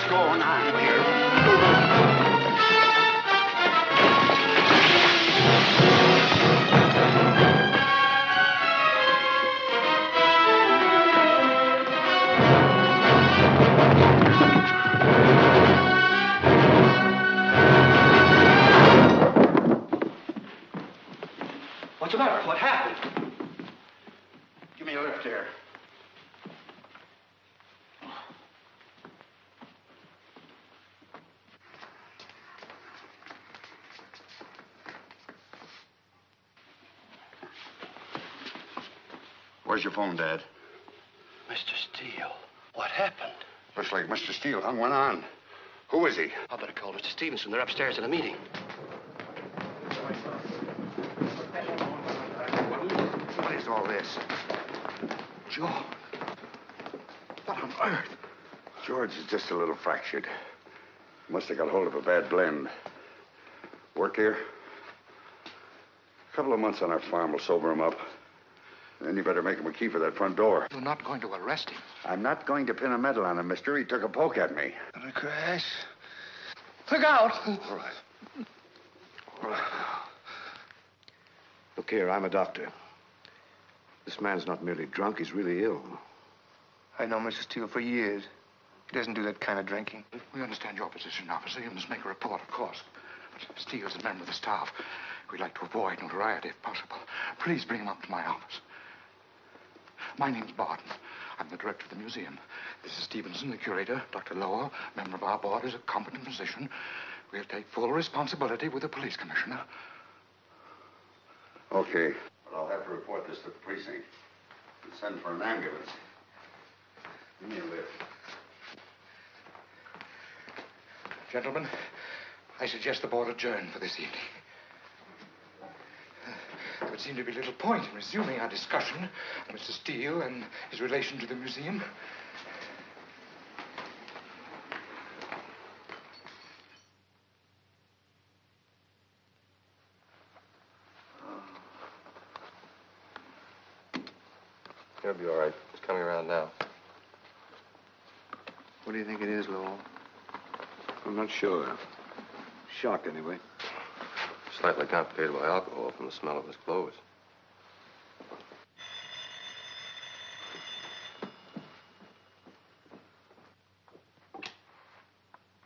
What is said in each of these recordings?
What's going on here? What's the matter? What happened? Give me a lift here. Where's your phone, Dad? Mr. Steele, what happened? Looks like Mr. Steele hung one on. Who is he? I better call Mr. Stevenson. They're upstairs in a meeting. What is all this? George. What on earth? George is just a little fractured. Must have got hold of a bad blend. Work here? A couple of months on our farm will sober him up. Then you better make him a key for that front door. You're not going to arrest him. I'm not going to pin a medal on him, mister. He took a poke at me. Gonna crash. Look out! All right. All right. Look here, I'm a doctor. This man's not merely drunk, he's really ill. I know Mr. Steele for years. He doesn't do that kind of drinking. We understand your position, officer. You must make a report, of course. But Steele's a member of the staff. We'd like to avoid notoriety if possible. Please bring him up to my office. My name's Barton. I'm the director of the museum. This is Stevenson, the curator. Dr. Lowell, member of our board, is a competent physician. We'll take full responsibility with the police commissioner. Okay. But I'll have to report this to the precinct and send for an ambulance. Give me a lift. Gentlemen, I suggest the board adjourn for this evening. There would seem to be little point in resuming our discussion of Mr. Steele and his relation to the museum. He'll be all right. He's coming around now. What do you think it is, Lowell? I'm not sure. Shock, anyway. Slightly complicated by alcohol from the smell of his clothes.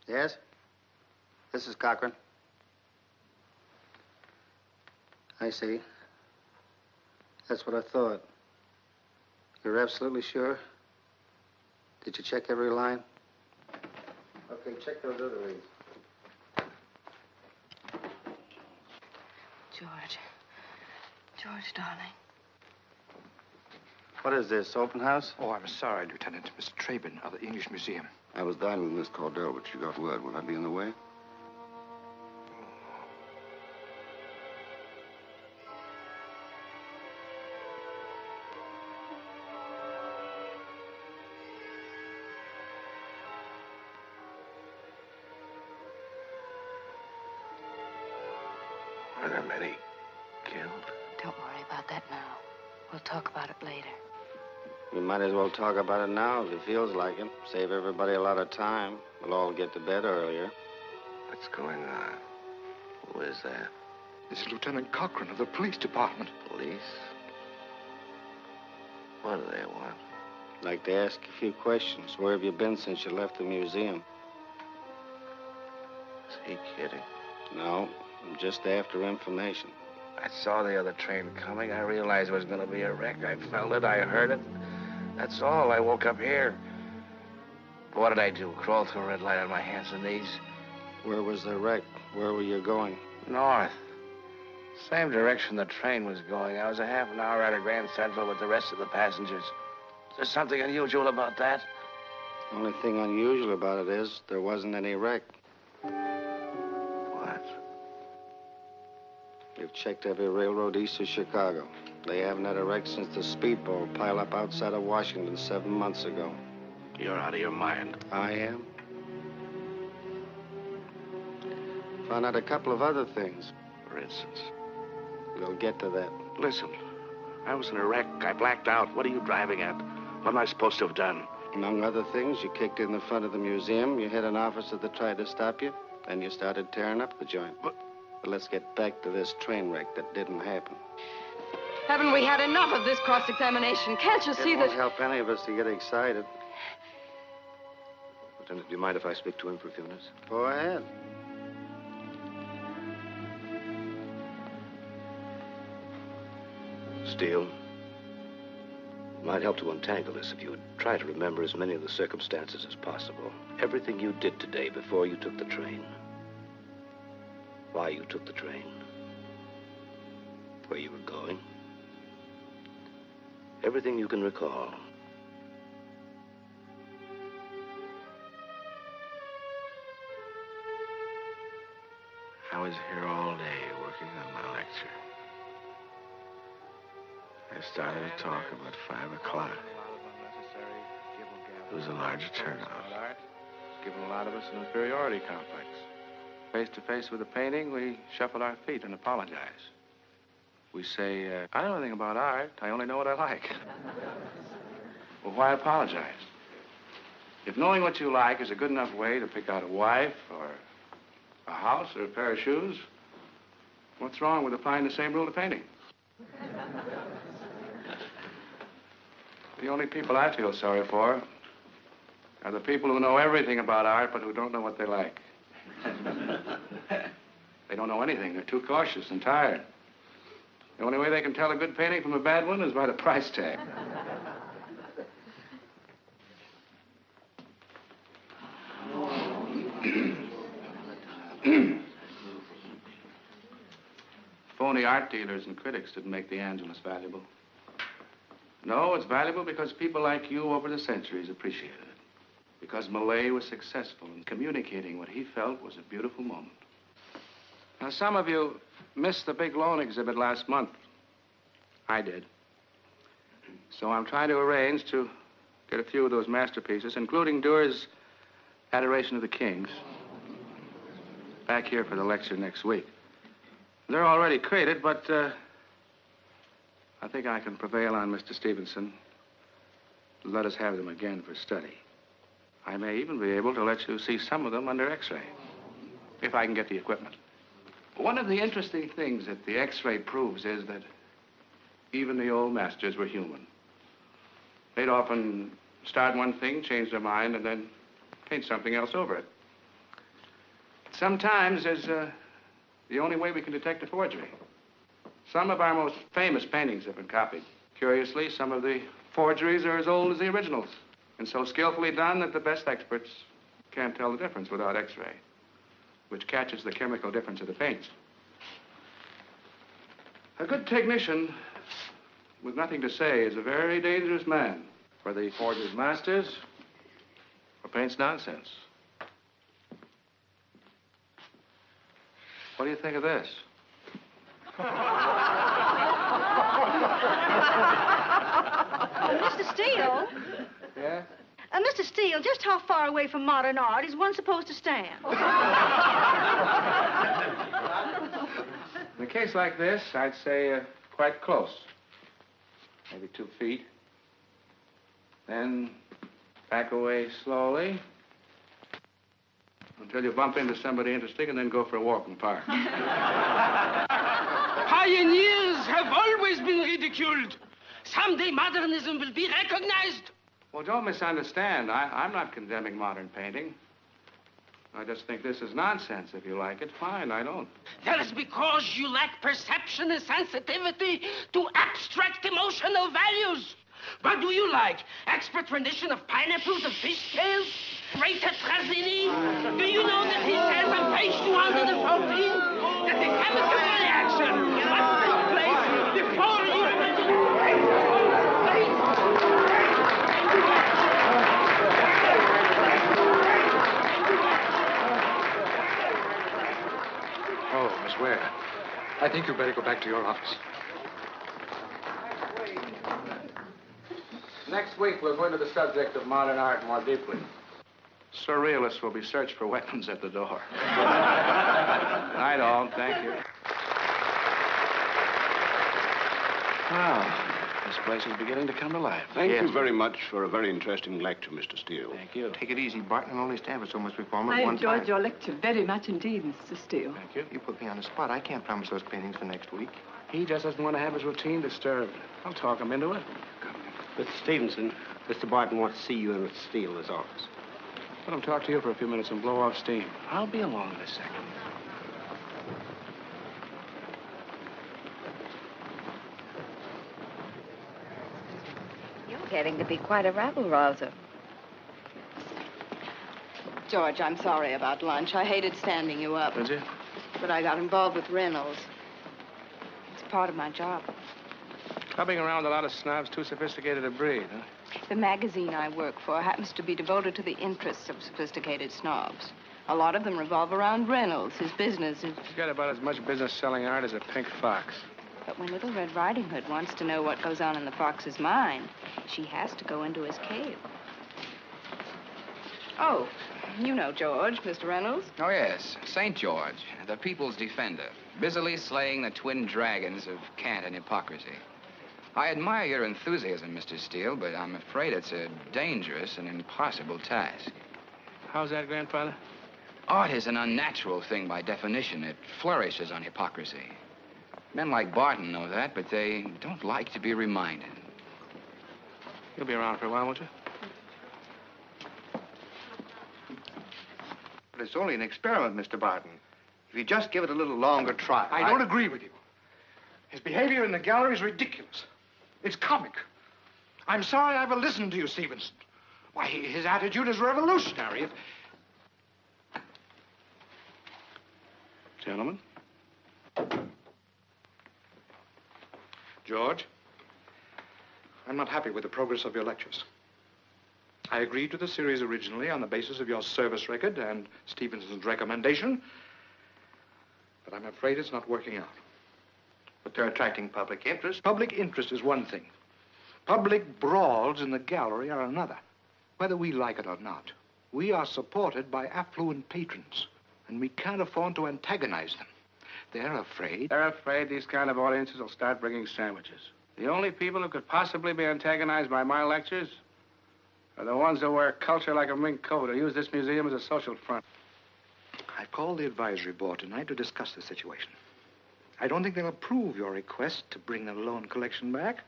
Yes? This is Cochran. I see. That's what I thought. You're absolutely sure? Did you check every line? Okay, check those other reads. George, darling. What is this, open house? Oh, I'm sorry, Lieutenant. Mr. Trabin of the English Museum. I was dining with Miss Cordell, but she got word. Will I be in the way? Are there many killed? Don't worry about that now. We'll talk about it later. We might as well talk about it now if it feels like it. Save everybody a lot of time. We'll all get to bed earlier. What's going on? Who is that? This is Lieutenant Cochran of the police department. Police? What do they want? I'd like to ask a few questions. Where have you been since you left the museum? Is he kidding? No, I'm just after information. I saw the other train coming. I realized it was going to be a wreck. I felt it. I heard it. That's all. I woke up here. But what did I do? Crawl through a red light on my hands and knees? Where was the wreck? Where were you going? North. Same direction the train was going. I was a half an hour out of Grand Central with the rest of the passengers. Is there something unusual about that? The only thing unusual about it is there wasn't any wreck. What? We've checked every railroad east of Chicago. They haven't had a wreck since the speedboat piled up outside of Washington 7 months ago. You're out of your mind. I am. Found out a couple of other things. For instance? We'll get to that. Listen, I was in a wreck. I blacked out. What are you driving at? What am I supposed to have done? Among other things, you kicked in the front of the museum, you hit an officer that tried to stop you, then you started tearing up the joint. But let's get back to this train wreck that didn't happen. Haven't we had enough of this cross-examination? Can't you see It that... won't help any of us to get excited. Lieutenant, do you mind if I speak to him for a few minutes? Go ahead. Steele, it might help to untangle this if you would try to remember as many of the circumstances as possible. Everything you did today before you took the train. Why you took the train. Where you were going. Everything you can recall. I was here all day working on my lecture. I started to talk about 5 o'clock. It was a larger turnout. Given a lot of us an inferiority complex. Face to face with a painting, we shuffle our feet and apologize. We say, I don't know anything about art. I only know what I like. Well, why apologize? If knowing what you like is a good enough way to pick out a wife or a house or a pair of shoes, what's wrong with applying the same rule to painting? The only people I feel sorry for are the people who know everything about art but who don't know what they like. They don't know anything. They're too cautious and tired. The only way they can tell a good painting from a bad one is by the price tag. Phony art dealers and critics didn't make the Angelus valuable. No, it's valuable because people like you over the centuries appreciated it. Because Malay was successful in communicating what he felt was a beautiful moment. Now, some of you missed the big loan exhibit last month. I did. So I'm trying to arrange to get a few of those masterpieces, including Duer's Adoration of the Kings, back here for the lecture next week. They're already created, but I think I can prevail on Mr. Stevenson to let us have them again for study. I may even be able to let you see some of them under X-ray, if I can get the equipment. One of the interesting things that the X-ray proves is that even the old masters were human. They'd often start one thing, change their mind, and then paint something else over it. Sometimes there's the only way we can detect a forgery. Some of our most famous paintings have been copied. Curiously, some of the forgeries are as old as the originals, and so skillfully done that the best experts can't tell the difference without X-ray, which catches the chemical difference of the paints. A good technician with nothing to say is a very dangerous man. For the forger's masters, or paints nonsense. What do you think of this? Mr. Steele? Yeah? Mr. Steele, just how far away from modern art is one supposed to stand? In a case like this, I'd say quite close. Maybe 2 feet. Then back away slowly until you bump into somebody interesting and then go for a walk in the park. Pioneers have always been ridiculed. Someday modernism will be recognized. Well, don't misunderstand. I'm not condemning modern painting. I just think this is nonsense. If you like it, fine. I don't. That is because you lack perception and sensitivity to abstract emotional values. What do you like? Expert rendition of pineapples and fish scales? Rated Trazini? Do you know that he says on page 214 that the chemical reaction must take place before you... Oh, Miss Ware, I think you'd better go back to your office. Next week, we'll go into the subject of modern art more deeply. Surrealists will be searched for weapons at the door. Night all. Thank you. Well, This place is beginning to come to life. Thank you very much for a very interesting lecture, Mr. Steele. Thank you. Take it easy, Barton. I'll only stand for so much reform I at one enjoyed time. your lecture very much indeed, Mr. Steele. Thank you. You put me on the spot. I can't promise those paintings for next week. He just doesn't want to have his routine disturbed. I'll talk him into it. Mr. Stevenson, Mr. Barton wants to see you and Mr. Steele in his office. Let him talk to you for a few minutes and blow off steam. I'll be along in a second. You're getting to be quite a rabble-rouser. George, I'm sorry about lunch. I hated standing you up. Did you? But I got involved with Reynolds. It's part of my job. Clubbing around a lot of snobs too sophisticated a breed, huh? The magazine I work for happens to be devoted to the interests of sophisticated snobs. A lot of them revolve around Reynolds. His business is... He's got about as much business selling art as a pink fox. But when Little Red Riding Hood wants to know what goes on in the fox's mind, she has to go into his cave. Oh, you know George, Mr. Reynolds. Oh, yes. St. George, the people's defender, busily slaying the twin dragons of cant and hypocrisy. I admire your enthusiasm, Mr. Steele, but I'm afraid it's a dangerous and impossible task. How's that, Grandfather? Art is an unnatural thing by definition. It flourishes on hypocrisy. Men like Barton know that, but they don't like to be reminded. You'll be around for a while, won't you? But it's only an experiment, Mr. Barton. If you just give it a little longer try. I don't agree with you. His behavior in the gallery is ridiculous. It's comic. I'm sorry I ever listened to you, Stevenson. Why, his attitude is revolutionary. Gentlemen. George, I'm not happy with the progress of your lectures. I agreed to the series originally on the basis of your service record and Stevenson's recommendation, but I'm afraid it's not working out. But they're attracting public interest. Public interest is one thing. Public brawls in the gallery are another. Whether we like it or not, we are supported by affluent patrons, and we can't afford to antagonize them. They're afraid. They're afraid these kind of audiences will start bringing sandwiches. The only people who could possibly be antagonized by my lectures are the ones who wear culture like a mink coat or use this museum as a social front. I've called the advisory board tonight to discuss the situation. I don't think they'll approve your request to bring the loan collection back.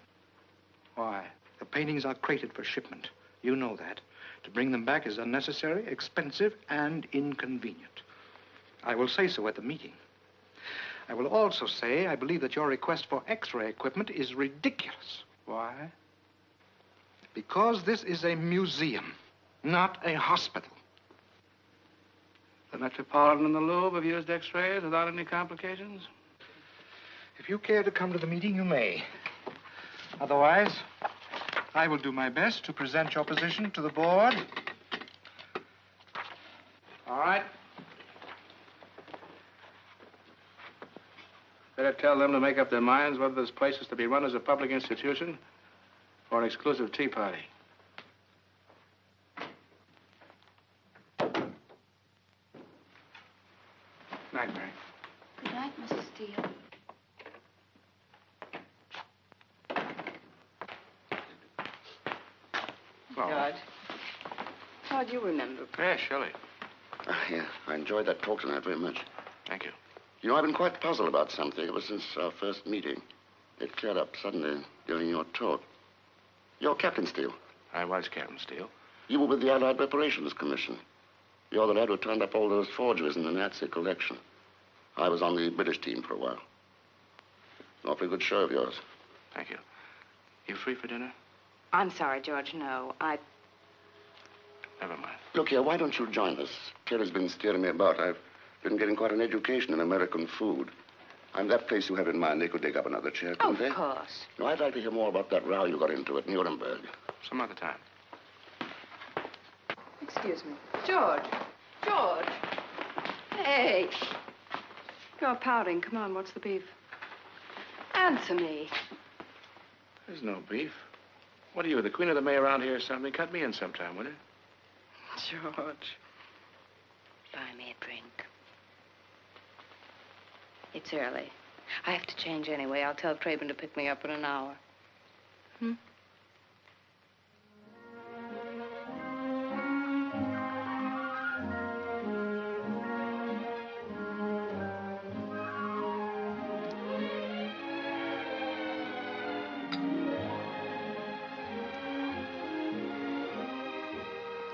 Why? The paintings are crated for shipment. You know that. To bring them back is unnecessary, expensive, and inconvenient. I will say so at the meeting. I will also say I believe that your request for X-ray equipment is ridiculous. Why? Because this is a museum, not a hospital. The Metropolitan and the Louvre have used X-rays without any complications? If you care to come to the meeting, you may. Otherwise, I will do my best to present your position to the board. All right. Better tell them to make up their minds whether this place is to be run as a public institution or an exclusive tea party. Night, Mary. Good night, Mrs. Steele. George. How do you remember? Yeah, Shelley. Yeah, I enjoyed that talk tonight very much. Thank you. You know, I've been quite puzzled about something ever since our first meeting. It cleared up suddenly during your talk. You're Captain Steele. I was Captain Steele. You were with the Allied Reparations Commission. You're the lad who turned up all those forgeries in the Nazi collection. I was on the British team for a while. An awfully good show of yours. Thank you. You free for dinner? I'm sorry, George, no. Never mind. Look here, why don't you join us? Terry's been steering me about. I've been getting quite an education in American food. I'm that place you have in mind. They could dig up another chair, couldn't they? Of course. No, I'd like to hear more about that row you got into at Nuremberg. Some other time. Excuse me. George. George. Hey. You're pouting. Come on, what's the beef? Answer me. There's no beef. What are you, the queen of the May around here or something? Cut me in sometime, will you? George. Buy me a drink. It's early. I have to change anyway. I'll tell Craven to pick me up in an hour. Hmm?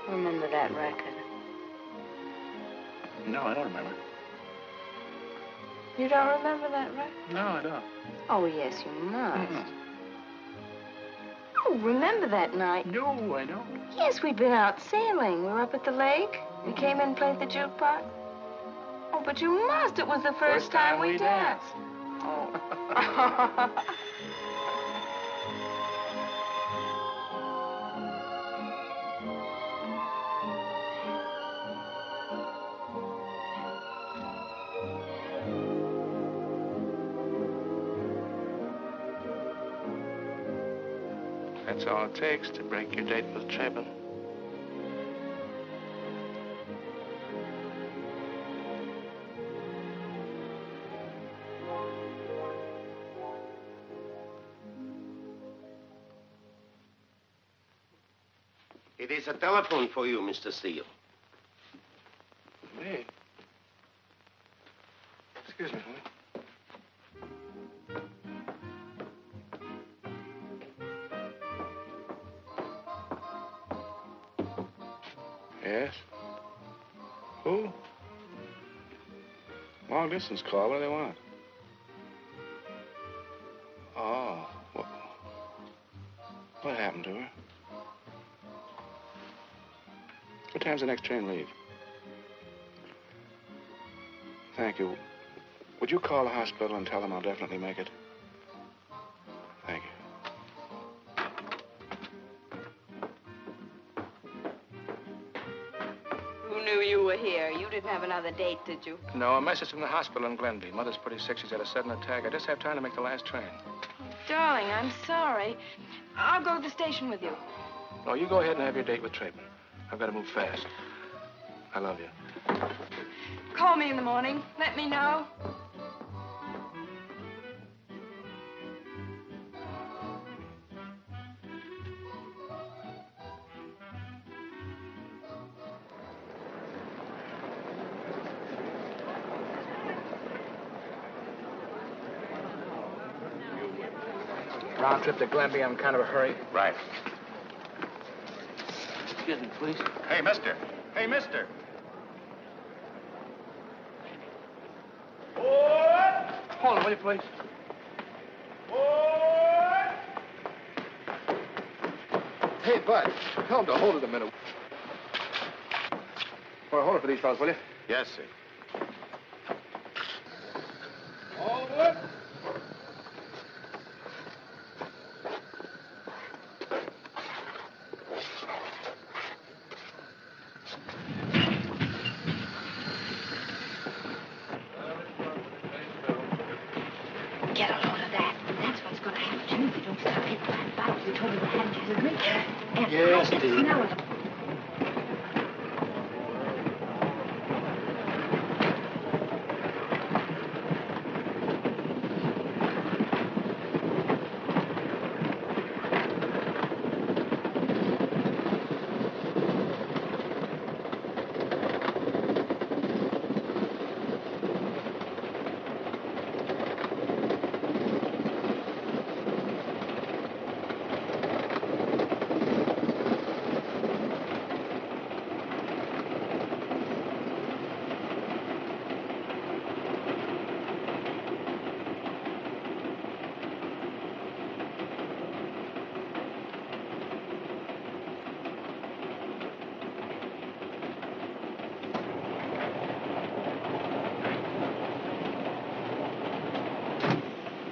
Remember that record? No, I don't remember. You don't remember that record? No, I don't. Oh, yes, you must. Oh, remember that night? No, I don't. Yes, we'd been out sailing. We were up at the lake. We came in and played the jukebox. Oh, but you must. It was the first time we danced. Oh. That's all it takes to break your date with Chapin. It is a telephone for you, Mr. Steele. Me? Excuse me, honey. Yes? Who? Long distance call. What do they want? Oh. What happened to her? What time's the next train leave? Thank you. Would you call the hospital and tell them I'll definitely make it? Thank you. Who knew you were here? You didn't have another date, did you? No, a message from the hospital in Glenby. Mother's pretty sick. She's had a sudden attack. I just have time to make the last train. Darling, I'm sorry. I'll go to the station with you. No, you go ahead and have your date with Chapin. I've got to move fast. I love you. Call me in the morning. Let me know. Round trip to Glenby. I'm in kind of a hurry. Right. Excuse me, please. Hey, mister. Hey, mister. Hold on, will you, please? Hey, Bud, tell him to hold it a minute. Well, hold it for these fellas, will you? Yes, sir. Get a load of that. That's what's going to happen to you if you don't stop hitting that bottle. You told me you hadn't had a drink. And Yes, I can dear. smell it.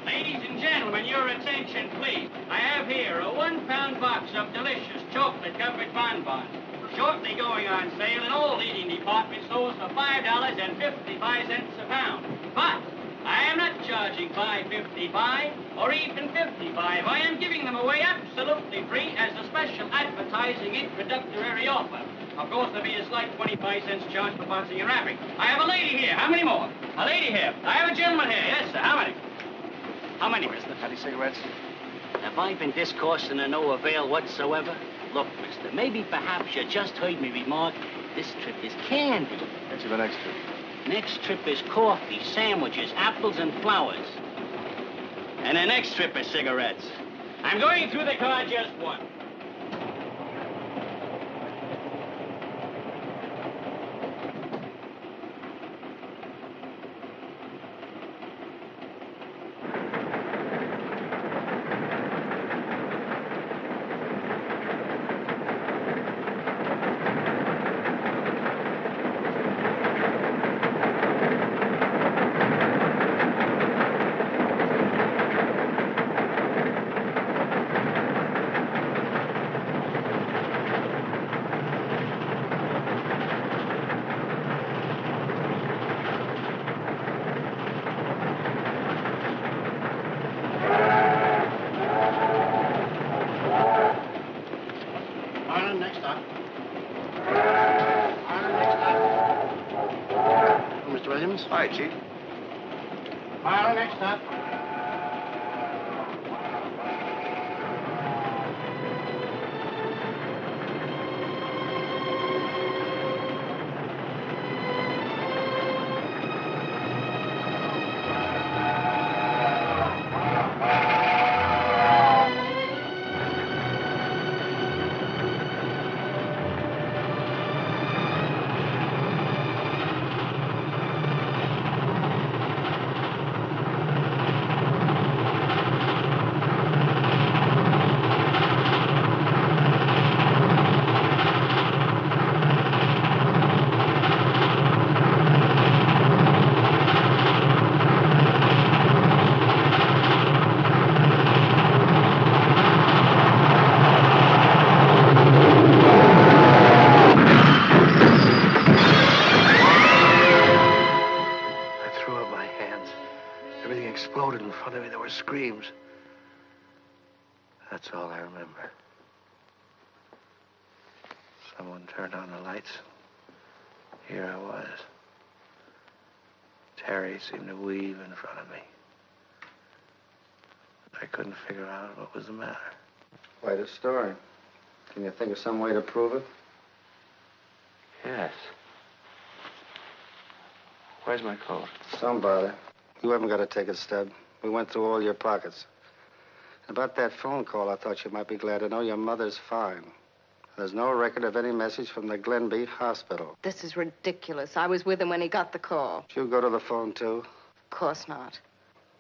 Ladies and gentlemen, your attention, please. I have here a 1-pound box of delicious chocolate-covered bonbons, shortly going on sale in all leading department stores for $5.55 a pound. But I am not charging $5.55 or even $55. I am giving them away absolutely free as a special advertising introductory offer. Of course, there'll be a slight 25 cents charge for boxing and wrapping. I have a lady here. How many more? A lady here. I have a gentleman here. Yes, sir. How many? How many, mister? Any cigarettes? Have I been discoursing to no avail whatsoever? Look, mister, maybe perhaps you just heard me remark, this trip is candy. That's your next trip. Next trip is coffee, sandwiches, apples, and flowers. And the next trip is cigarettes. I'm going through the car just once. Next stop. Next stop. Oh, Mr. Williams? Hi, Chief. Next stop. Everything exploded in front of me. There were screams. That's all I remember. Someone turned on the lights. Here I was. Terry seemed to weave in front of me. I couldn't figure out what was the matter. Quite a story. Can you think of some way to prove it? Yes. Where's my coat? Don't bother. You haven't got to take it, Stud. We went through all your pockets. About that phone call, I thought you might be glad to know your mother's fine. There's no record of any message from the Glenby Hospital. This is ridiculous. I was with him when he got the call. Did you go to the phone, too? Of course not.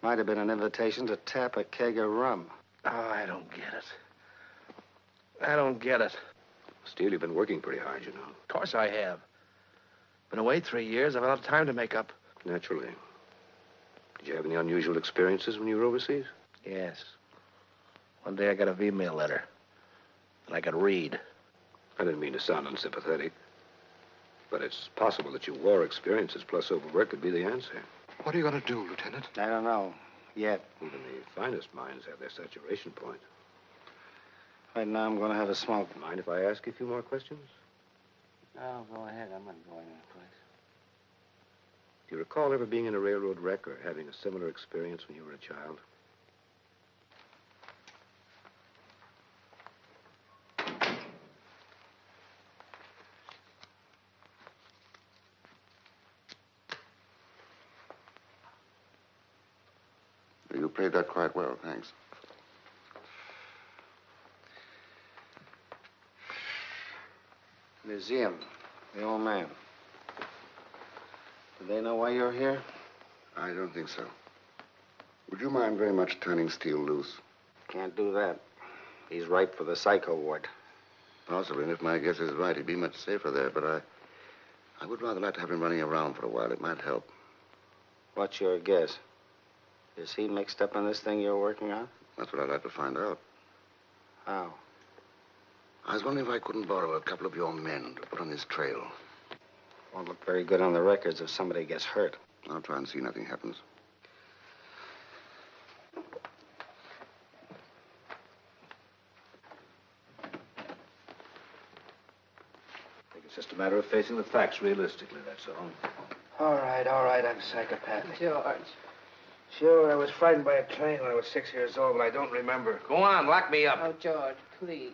Might have been an invitation to tap a keg of rum. Oh, I don't get it. I don't get it. Steele, you've been working pretty hard, you know. Of course I have. Been away 3 years. I've had a lot of time to make up. Naturally. Did you have any unusual experiences when you were overseas? Yes. One day I got a V-mail letter that I could read. I didn't mean to sound unsympathetic, but it's possible that your war experiences plus overwork could be the answer. What are you going to do, Lieutenant? I don't know. Yet. Even the finest minds have their saturation point. Right now, I'm going to have a smoke. Mind if I ask you a few more questions? Oh, go ahead. I'm not going anyplace. Do you recall ever being in a railroad wreck or having a similar experience when you were a child? You played that quite well, thanks. Museum. The old man. Do they know why you're here? I don't think so. Would you mind very much turning Steele loose? Can't do that. He's ripe for the psycho ward. Possibly, and if my guess is right, he'd be much safer there, but I would rather like to have him running around for a while. It might help. What's your guess? Is he mixed up in this thing you're working on? That's what I'd like to find out. How? I was wondering if I couldn't borrow a couple of your men to put on his trail. Won't look very good on the records if somebody gets hurt. I'll try and see nothing happens. I think it's just a matter of facing the facts realistically, that's all. All right, I'm psychopathic. George. Sure, I was frightened by a train when I was 6 years old, but I don't remember. Go on, lock me up. Oh, George, please.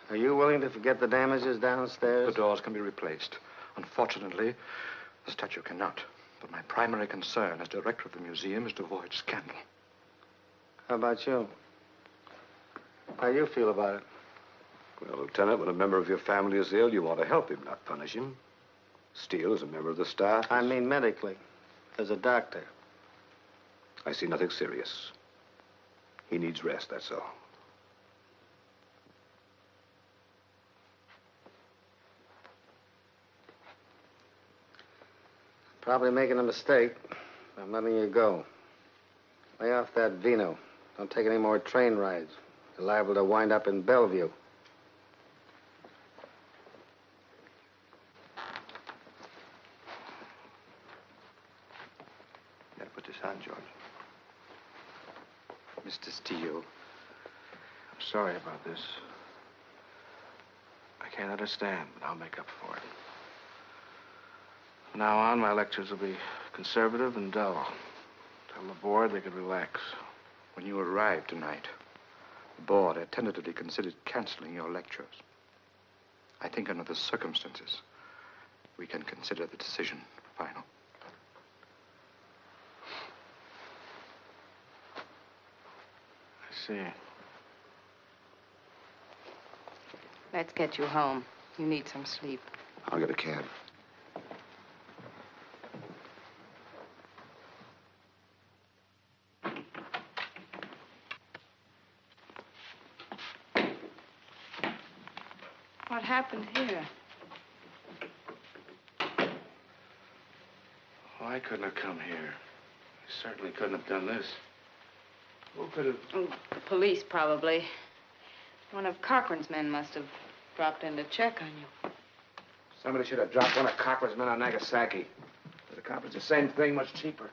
Are you willing to forget the damages downstairs? The doors can be replaced. Unfortunately, the statue cannot. But my primary concern as director of the museum is to avoid scandal. How about you? How you feel about it? Well, Lieutenant, when a member of your family is ill, you want to help him, not punish him. Steele is a member of the staff. I mean medically, as a doctor. I see nothing serious. He needs rest, that's all. Probably making a mistake. I'm letting you go. Lay off that vino. Don't take any more train rides. You're liable to wind up in Bellevue. Yeah, put this on, George. Mr. Steele, I'm sorry about this. I can't understand, but I'll make up for it. From now on, my lectures will be conservative and dull. Tell the board they could relax. when you arrived tonight, the board had tentatively considered canceling your lectures. I think under the circumstances, we can consider the decision final. I see. Let's get you home. You need some sleep. I'll get a cab. What happened here? Oh, I couldn't have come here. I certainly couldn't have done this. Who could have... Oh, the police, probably. One of Cochrane's men must have dropped in to check on you. Somebody should have dropped one of Cochrane's men on Nagasaki. They'd accomplished the same thing, much cheaper.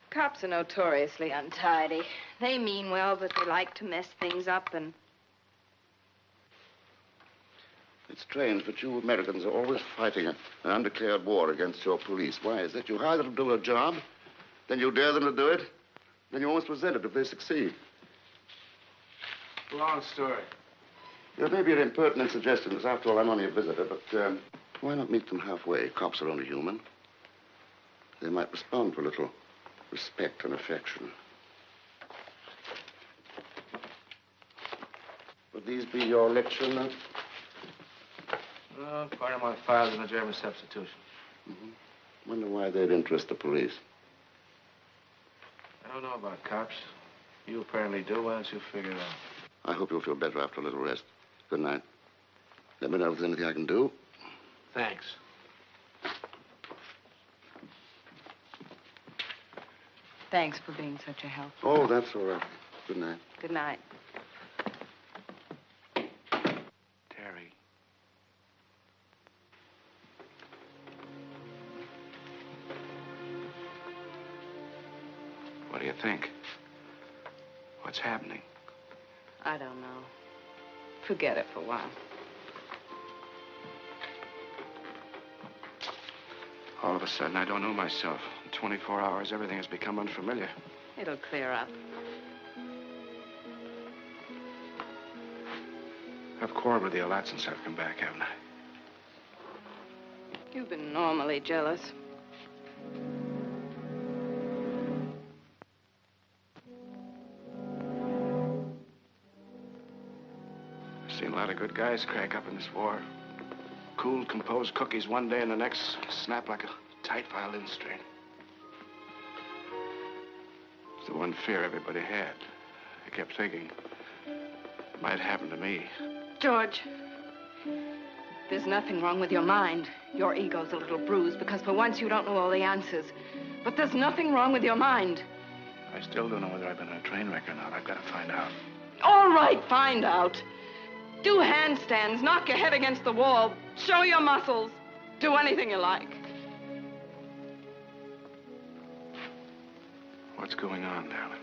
Cops are notoriously untidy. They mean well, but they like to mess things up and... It's strange, but you Americans are always fighting an undeclared war against your police. Why is that? You hire them to do a job, then you dare them to do it, then you almost resent it if they succeed. Long story. Yeah, maybe an impertinent suggestion, because after all, I'm only a visitor, but why not meet them halfway? Cops are only human. They might respond to a little respect and affection. Would these be your lecture notes? Part of my files in the German substitution. Mm-hmm. Wonder why they'd interest the police. I don't know about cops. You apparently do. Why don't you figure it out? I hope you'll feel better after a little rest. Good night. Let me know if there's anything I can do. Thanks. Thanks for being such a help. Oh, that's all right. Good night. Good night. Terry. What do you think? What's happening? I don't know. Forget it for a while. All of a sudden, I don't know myself. In 24 hours, everything has become unfamiliar. It'll clear up. I've quarreled with you a lot since I've come back, haven't I? You've been normally jealous. I've seen a lot of good guys crack up in this war. Cool, composed cookies one day and the next snap like a tight violin string. It's the one fear everybody had. I kept thinking it might happen to me. George, there's nothing wrong with your mind. Your ego's a little bruised because for once you don't know all the answers. But there's nothing wrong with your mind. I still don't know whether I've been in a train wreck or not. I've got to find out. All right, find out. Do handstands, knock your head against the wall, show your muscles. Do anything you like. What's going on, darling?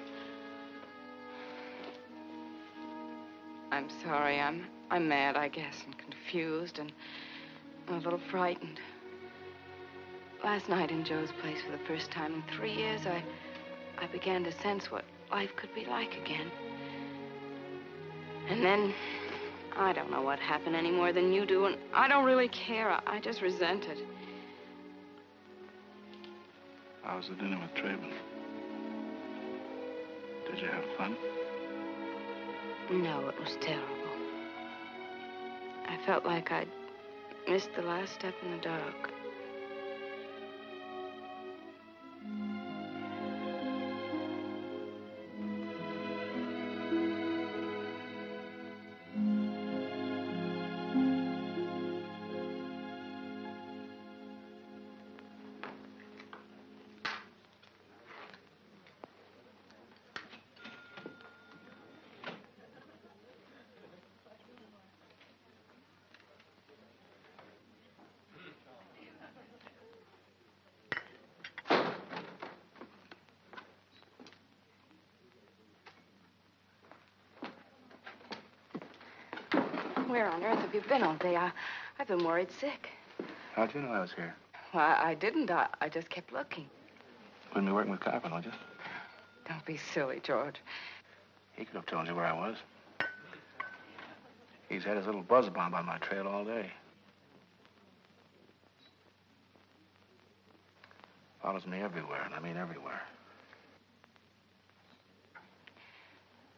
I'm sorry. I'm mad, I guess, and confused, and a little frightened. Last night in Joe's place for the first time in 3 years, I began to sense what life could be like again. And then, I don't know what happened any more than you do, and I don't really care. I just resent it. How was the dinner with Traven? Did you have fun? No, it was terrible. I felt like I'd missed the last step in the dark. Where on earth have you been all day? I've been worried sick. How'd you know I was here? Well, I didn't. I just kept looking. Wouldn't be working with Carpenter, would you? Don't be silly, George. He could have told you where I was. He's had his little buzz bomb on my trail all day. Follows me everywhere, and I mean everywhere.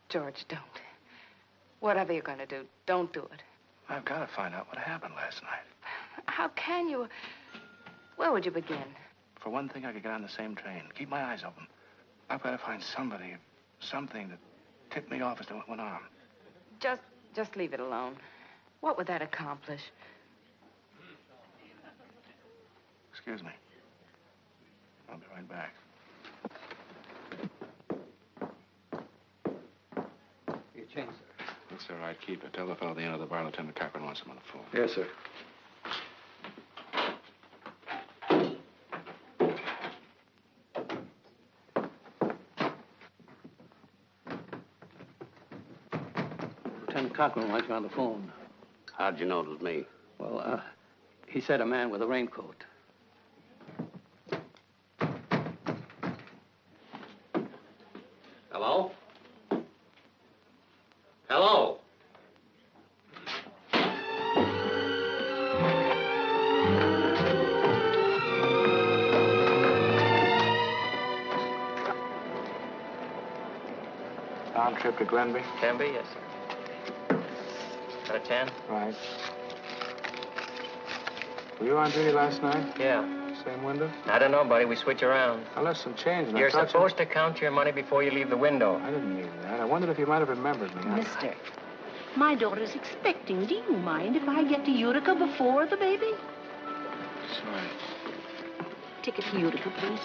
George, don't. Whatever you're going to do, don't do it. I've got to find out what happened last night. How can you? Where would you begin? For one thing, I could get on the same train. Keep my eyes open. I've got to find somebody, something that tipped me off as to what went on. Just leave it alone. What would that accomplish? Excuse me. I'll be right back. Your change, sir. That's all right. Keep it. Tell the fellow at the end of the bar Lieutenant Cochran wants him on the phone. Yes, sir. Lieutenant Cochran wants you on the phone. How'd you know it was me? Well, he said a man with a raincoat. Hello? Hello? Round trip to Glenby? Can be, yes, sir. Got a 10? Right. Were you on duty last night? Yeah. Same window? I don't know, buddy. We switch around. I left some change in You're supposed to count your money before you leave the window. I didn't mean that. I wondered if you might have remembered me. Mister, my daughter's expecting. Do you mind if I get to Utica before the baby? Sorry. Ticket to Utica, please.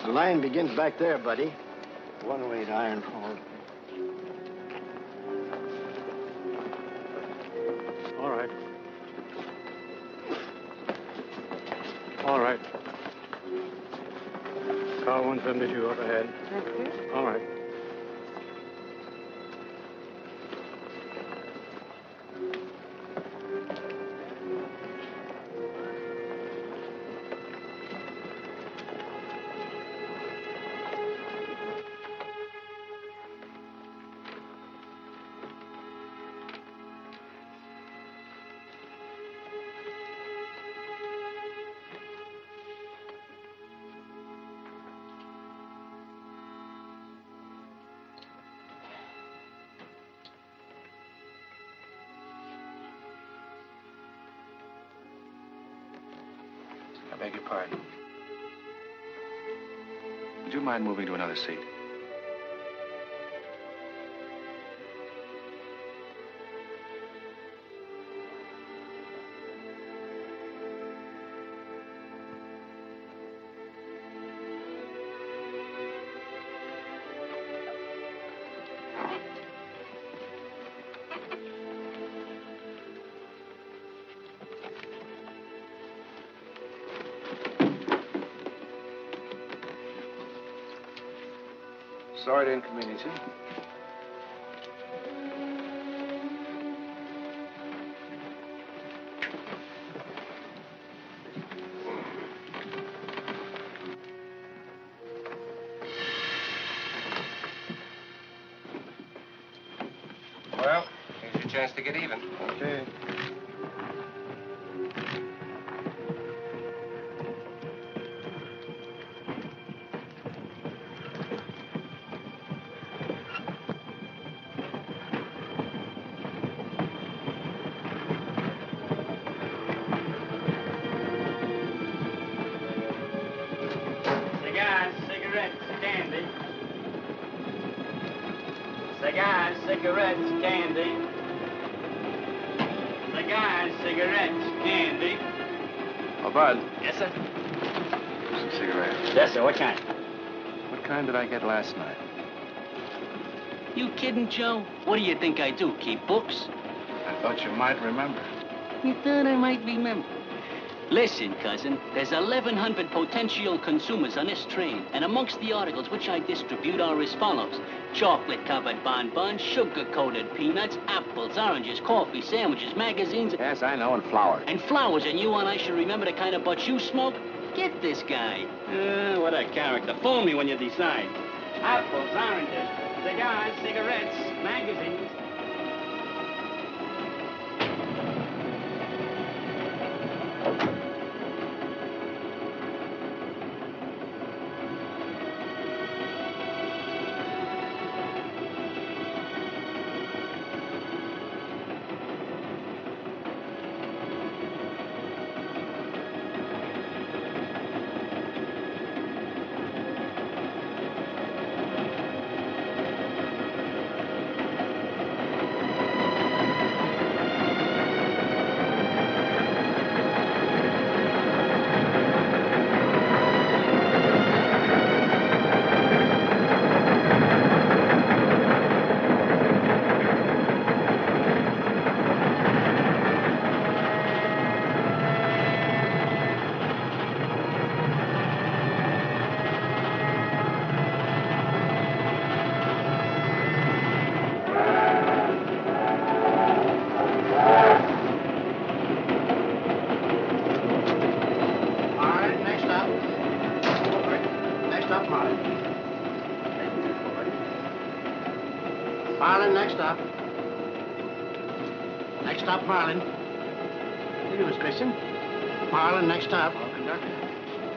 The line begins back there, buddy. 108 Iron Hall. All right. All right. Car 172 up ahead. Okay. All right. I beg your pardon. Would you mind moving to another seat? Sorry to inconvenience you. Well, here's your chance to get even. Okay. Cigars, cigarettes, candy. Cigars, cigarettes, candy. Cigars, cigarettes, candy. Oh, Bud. Yes, sir? Some cigarettes. Yes, sir. What kind? What kind did I get last night? You kidding, Joe? What do you think I do? Keep books? I thought you might remember. You thought I might remember. Listen, cousin, there's 1,100 potential consumers on this train, and amongst the articles which I distribute are as follows. Chocolate-covered bonbons, sugar-coated peanuts, apples, oranges, coffee, sandwiches, magazines. Yes, I know, and flowers. And flowers, and you and I should remember the kind of butts you smoke? Get this guy. What a character. Phone me when you decide. Apples, oranges, cigars, cigarettes, magazines. Marlin, next up. Next up, Marlin. Here you was fishing. Marlin, next up. Oh, conductor.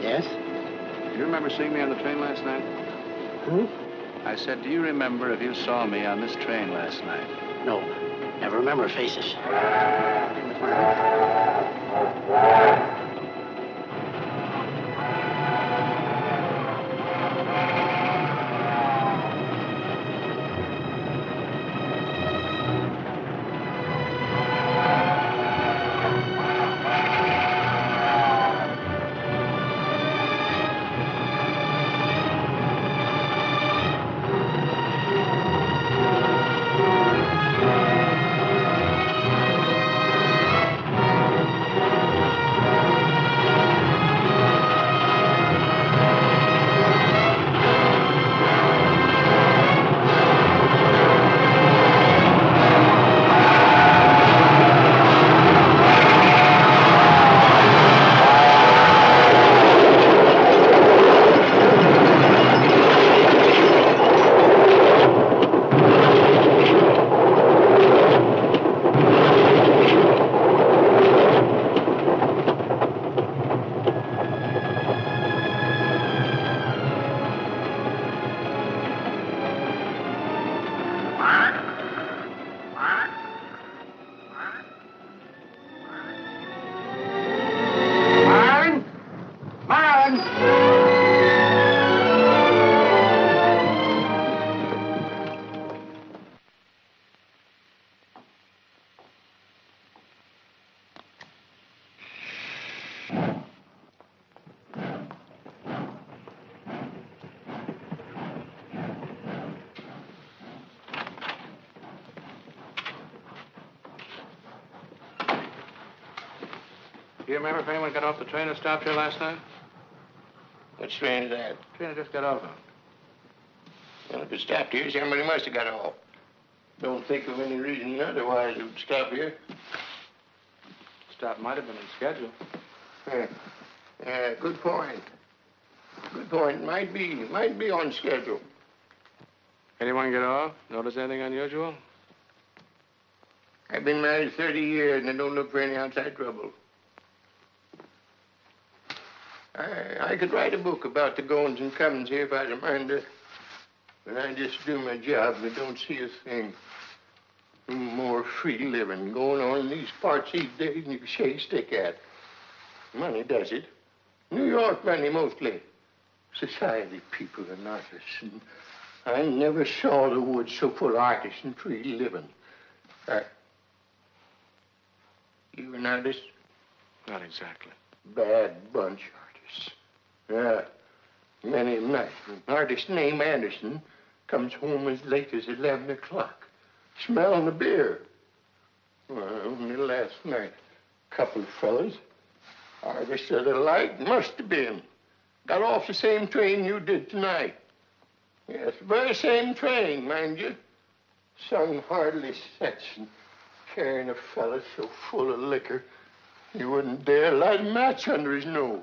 Yes? Do you remember seeing me on the train last night? Who? I said, do you remember if you saw me on this train last night? No. Never remember faces. Do you remember if anyone got off the train that stopped here last night? Which train is that? The train I just got off of. Well, if it stopped here, somebody must have got off. Don't think of any reason otherwise it would stop here. Stop might have been on schedule. Good point. Good point. Might be on schedule. Anyone get off? Notice anything unusual? I've been married 30 years and I don't look for any outside trouble. I could write a book about the goings and comings here if I had a mind to. But I just do my job and I don't see a thing. More free living going on in these parts these days than you can shake a stick at. Money does it. New York money mostly. Society people and artists. And I never saw the woods so full of artists and free living. You an artist? Not exactly. Bad bunch, artists. Yeah. Many of them nice. An artist named Anderson comes home as late as 11 o'clock, smelling the beer. Well, only last night, a couple of fellas, artists that I like, must have been, got off the same train you did tonight. Yes, the very same train, mind you. Sun hardly sets, and carrying a fella so full of liquor, you wouldn't dare light a match under his nose.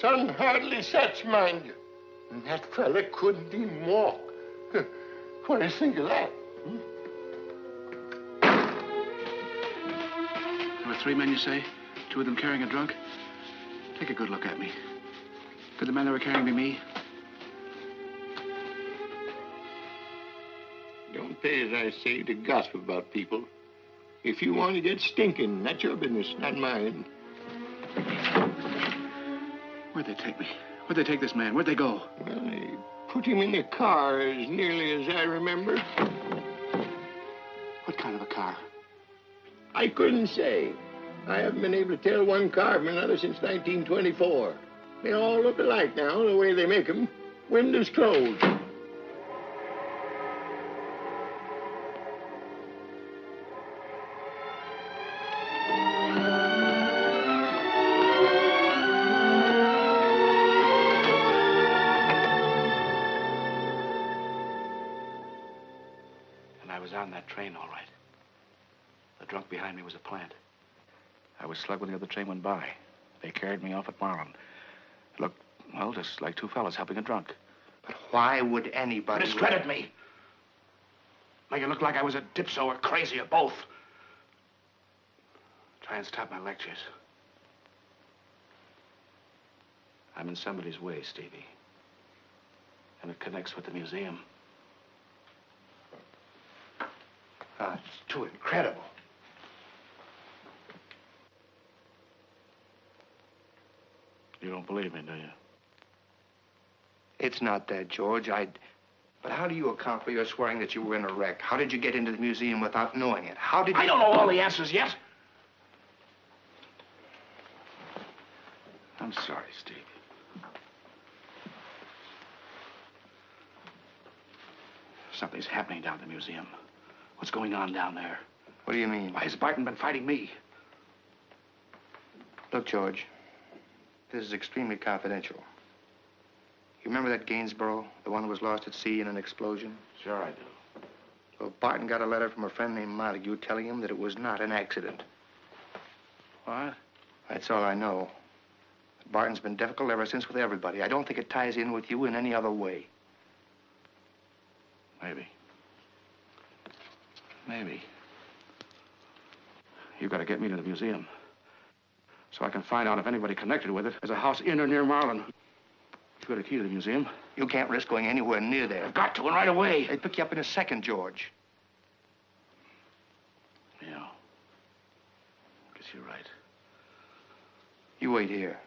Sun hardly sets, mind you. And that fella couldn't even walk. What do you think of that? There were 3 men, you say? 2 of them carrying a drunk? Take a good look at me. Could the men that were carrying be me? Don't pay, as I say, to gossip about people. If you want to get stinking, that's your business, not mine. Where'd they take me? Where'd they take this man? Where'd they go? Well, they put him in the car, as nearly as I remember. What kind of a car? I couldn't say. I haven't been able to tell one car from another since 1924. They all look alike now, the way they make them. Windows closed. On that train, all right. The drunk behind me was a plant. I was slugged when the other train went by. They carried me off at Marlin. It looked, well, just like 2 fellas helping a drunk. But why would anybody... Discredit me. Make it look like I was a dipso or crazy or both. Try and stop my lectures. I'm in somebody's way, Stevie. And it connects with the museum. It's too incredible. You don't believe me, do you? It's not that, George. But how do you account for your swearing that you were in a wreck? How did you get into the museum without knowing it? How did you... I don't know all the answers yet. I'm sorry, Steve. Something's happening down at the museum. What's going on down there? What do you mean? Why has Barton been fighting me? Look, George, this is extremely confidential. You remember that Gainsborough, the one who was lost at sea in an explosion? Sure I do. Well, Barton got a letter from a friend named Montague telling him that it was not an accident. What? That's all I know. Barton's been difficult ever since with everybody. I don't think it ties in with you in any other way. Maybe. Maybe. You got to get me to the museum so I can find out if anybody connected with it. There's a house in or near Marlin. You got a key to the museum? You can't risk going anywhere near there. I've got to, and right away. They'd pick you up in a second, George. Yeah. Guess you're right. You wait here.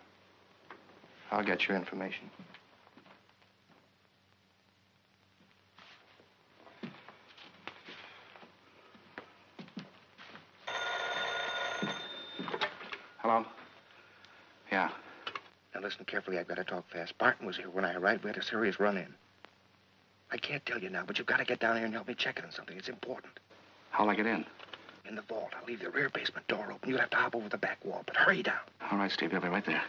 I'll get your information. Hello? Yeah. Now, listen carefully. I've got to talk fast. Barton was here when I arrived. We had a serious run-in. I can't tell you now, but you've got to get down here and help me check it on something. It's important. How'll I get in? In the vault. I'll leave the rear basement door open. You'll have to hop over the back wall, but hurry down. All right, Stevie. I'll be right there.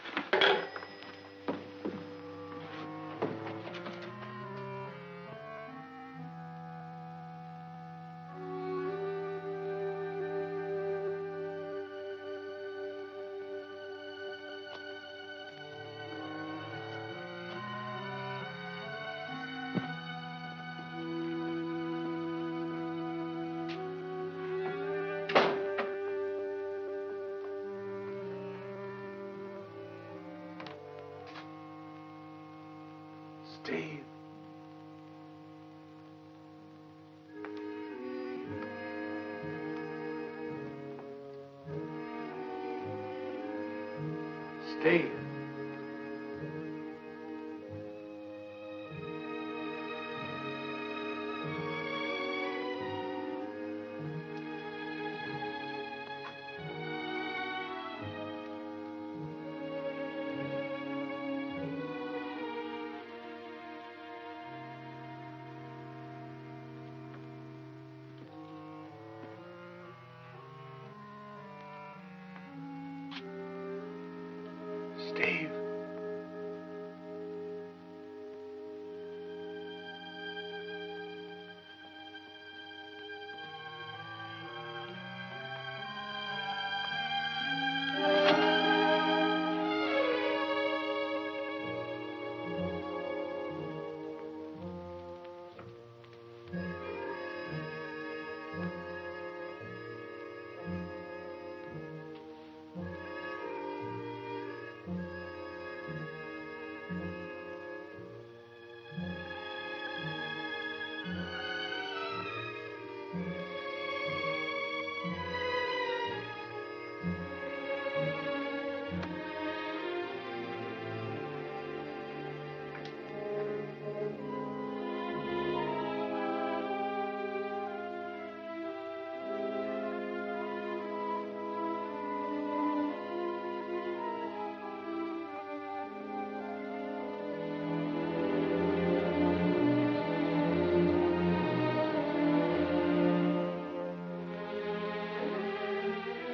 Steve. Steve.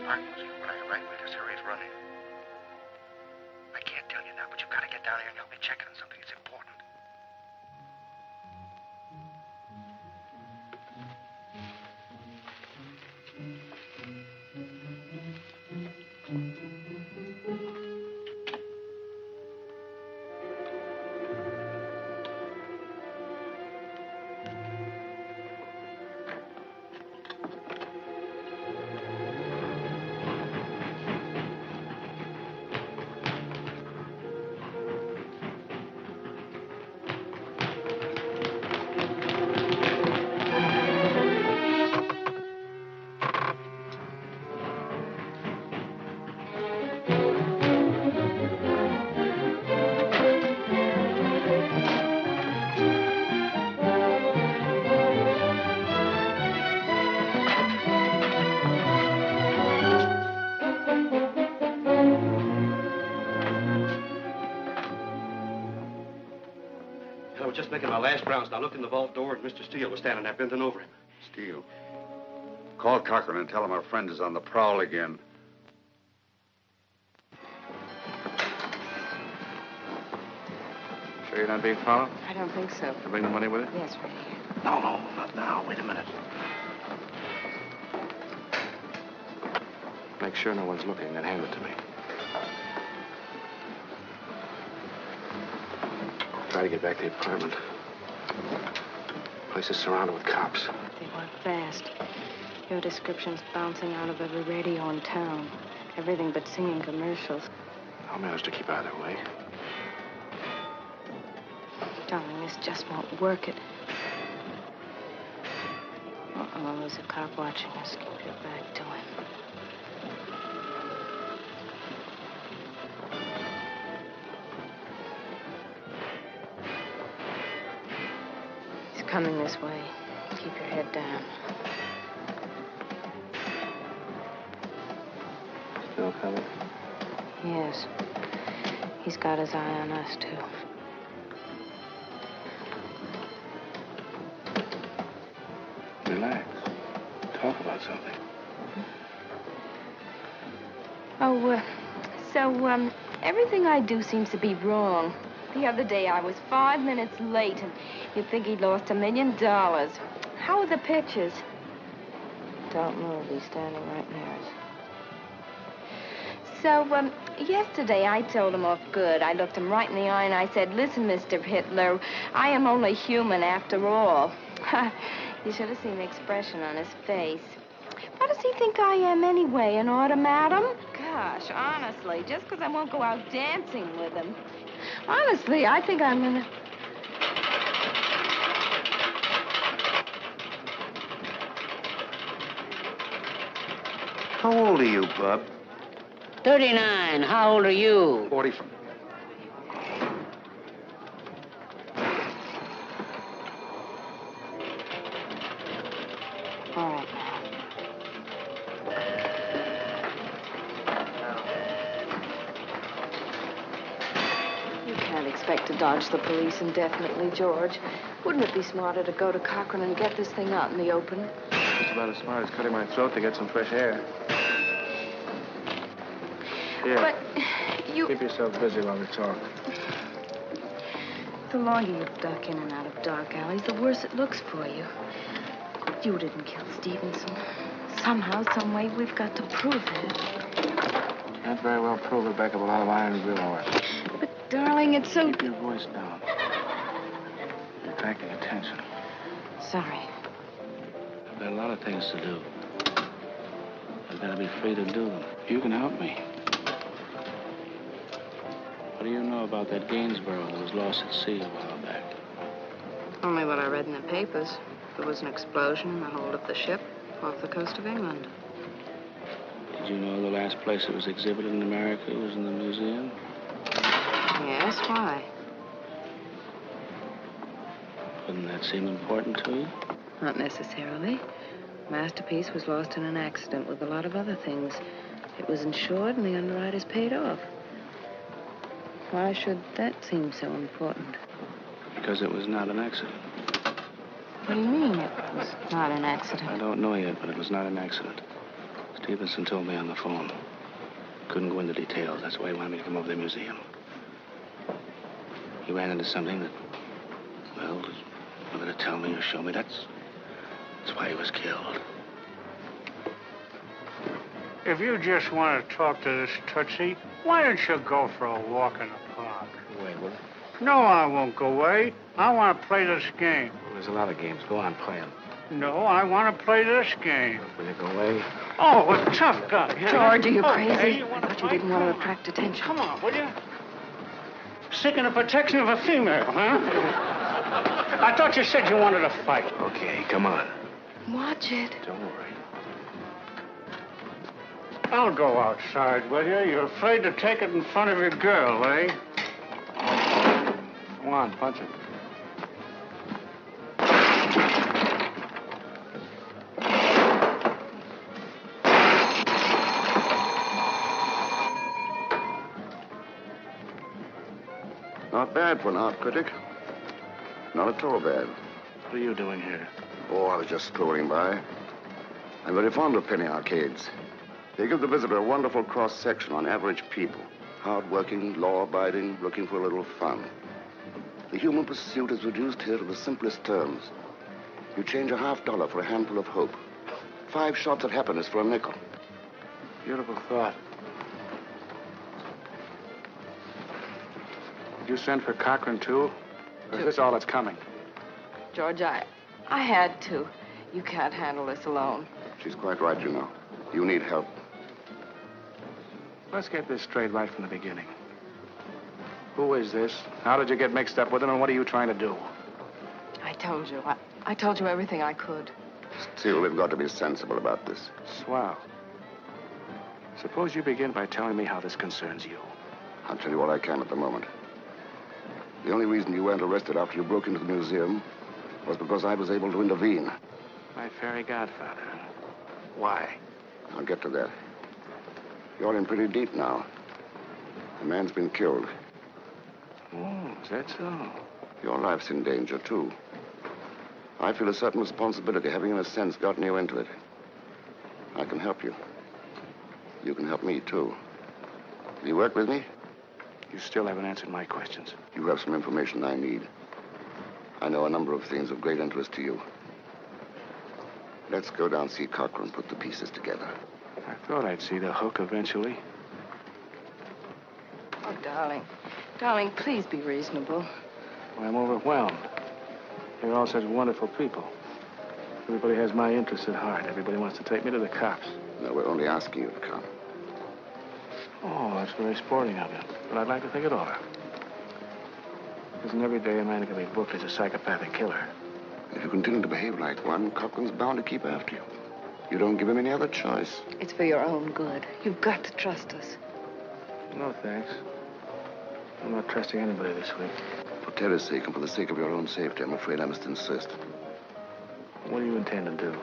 Martin was here when I arrived. We had a serious run-in. I can't tell you now, but you've got to get down here and help me check on something. It's important. I was just making my last rounds, and I looked in the vault door, and Mr. Steele was standing there bending over him. Steele. Call Cochran and tell him our friend is on the prowl again. Sure you're not being followed? I don't think so. You bring the money with it? Yes, right here. No, not now. Wait a minute. Make sure no one's looking, then hand it to me. Try to get back to the apartment. Place is surrounded with cops. They work fast. Your description's bouncing out of every radio in town. Everything but singing commercials. I'll manage to keep out of their way. Darling, this just won't work it. Uh-oh, there's a cop watching us. Get back to him. He's coming this way. Keep your head down. Still coming? Yes. He's got his eye on us, too. Relax. Talk about something. Oh, everything I do seems to be wrong. The other day I was 5 minutes late, and you'd think he'd lost $1 million. How are the pictures? Don't move. He's standing right near us. So, yesterday I told him off good. I looked him right in the eye and I said, listen, Mr. Hitler, I am only human after all. You should have seen the expression on his face. What does he think I am anyway, an automaton? Gosh, honestly, just because I won't go out dancing with him. Honestly, I think I'm gonna... How old are you, Bub? 39. How old are you? 45. All right. You can't expect to dodge the police indefinitely, George. Wouldn't it be smarter to go to Cochran and get this thing out in the open? It's about as smart as cutting my throat to get some fresh air. Here. But you... Keep yourself busy while we talk. The longer you duck in and out of dark alleys, the worse it looks for you. You didn't kill Stevenson. Somehow, some way, we've got to prove it. Can't very well prove it back up a lot of iron grill ore. But, darling, it's so... Keep your voice down. You're attracting attention. Sorry. I've got a lot of things to do. I've got to be free to do them. You can help me. What do you know about that Gainsborough that was lost at sea a while back? Only what I read in the papers. There was an explosion in the hold of the ship off the coast of England. Did you know the last place it was exhibited in America was in the museum? Yes, why? Wouldn't that seem important to you? Not necessarily. Masterpiece was lost in an accident with a lot of other things. It was insured and the underwriters paid off. Why should that seem so important? Because it was not an accident. What do you mean it was not an accident? I don't know yet, but it was not an accident. Stevenson told me on the phone. Couldn't go into details. That's why he wanted me to come over to the museum. He ran into something that, well, whether to tell me or show me, that's why he was killed. If you just want to talk to this Tootsie, why don't you go for a walk in the park? Wait, will No, I won't go away. I want to play this game. Well, there's a lot of games. Go on, play them. No, I want to play this game. Will you go away? Oh, a tough guy. George, are you Okay, crazy? you I wanna thought you fight? didn't want to attract attention. Come on, will you? Seeking the protection of a female, huh? I thought you said you wanted to fight. Okay, come on. Watch it. Don't worry. I'll go outside with you. You're afraid to take it in front of your girl, eh? Come on, punch it. Not bad for an art critic. Not at all bad. What are you doing here? Oh, I was just strolling by. I'm very fond of penny arcades. They give the visitor a wonderful cross-section on average people. Hard-working, law-abiding, looking for a little fun. The human pursuit is reduced here to the simplest terms. You change $50 for a handful of hope. 5 shots at happiness for a nickel. Beautiful thought. Did you send for Cochran, too? Or is this all that's coming? George, I had to. You can't handle this alone. She's quite right, you know. You need help. Let's get this straight right from the beginning. Who is this? How did you get mixed up with him, and what are you trying to do? I told you. I told you everything I could. Still, we've got to be sensible about this. Swell. Suppose you begin by telling me how this concerns you. I'll tell you all I can at the moment. The only reason you weren't arrested after you broke into the museum was because I was able to intervene. My fairy godfather. Why? I'll get to that. You're in pretty deep now. The man's been killed. Oh, is that so? Your life's in danger, too. I feel a certain responsibility, having in a sense gotten you into it. I can help you. You can help me, too. Will you work with me? You still haven't answered my questions. You have some information I need. I know a number of things of great interest to you. Let's go down, see Cochran, and put the pieces together. I thought I'd see the hook eventually. Oh, darling. Darling, please be reasonable. Well, I'm overwhelmed. You're all such wonderful people. Everybody has my interests at heart. Everybody wants to take me to the cops. No, we're only asking you to come. Oh, that's very sporting of you. But I'd like to think it over. Isn't every day a man can be booked as a psychopathic killer? If you continue to behave like one, Cochran's bound to keep after you. You don't give him any other choice. It's for your own good. You've got to trust us. No, thanks. I'm not trusting anybody this week. For Terry's sake and for the sake of your own safety, I'm afraid I must insist. What do you intend to do?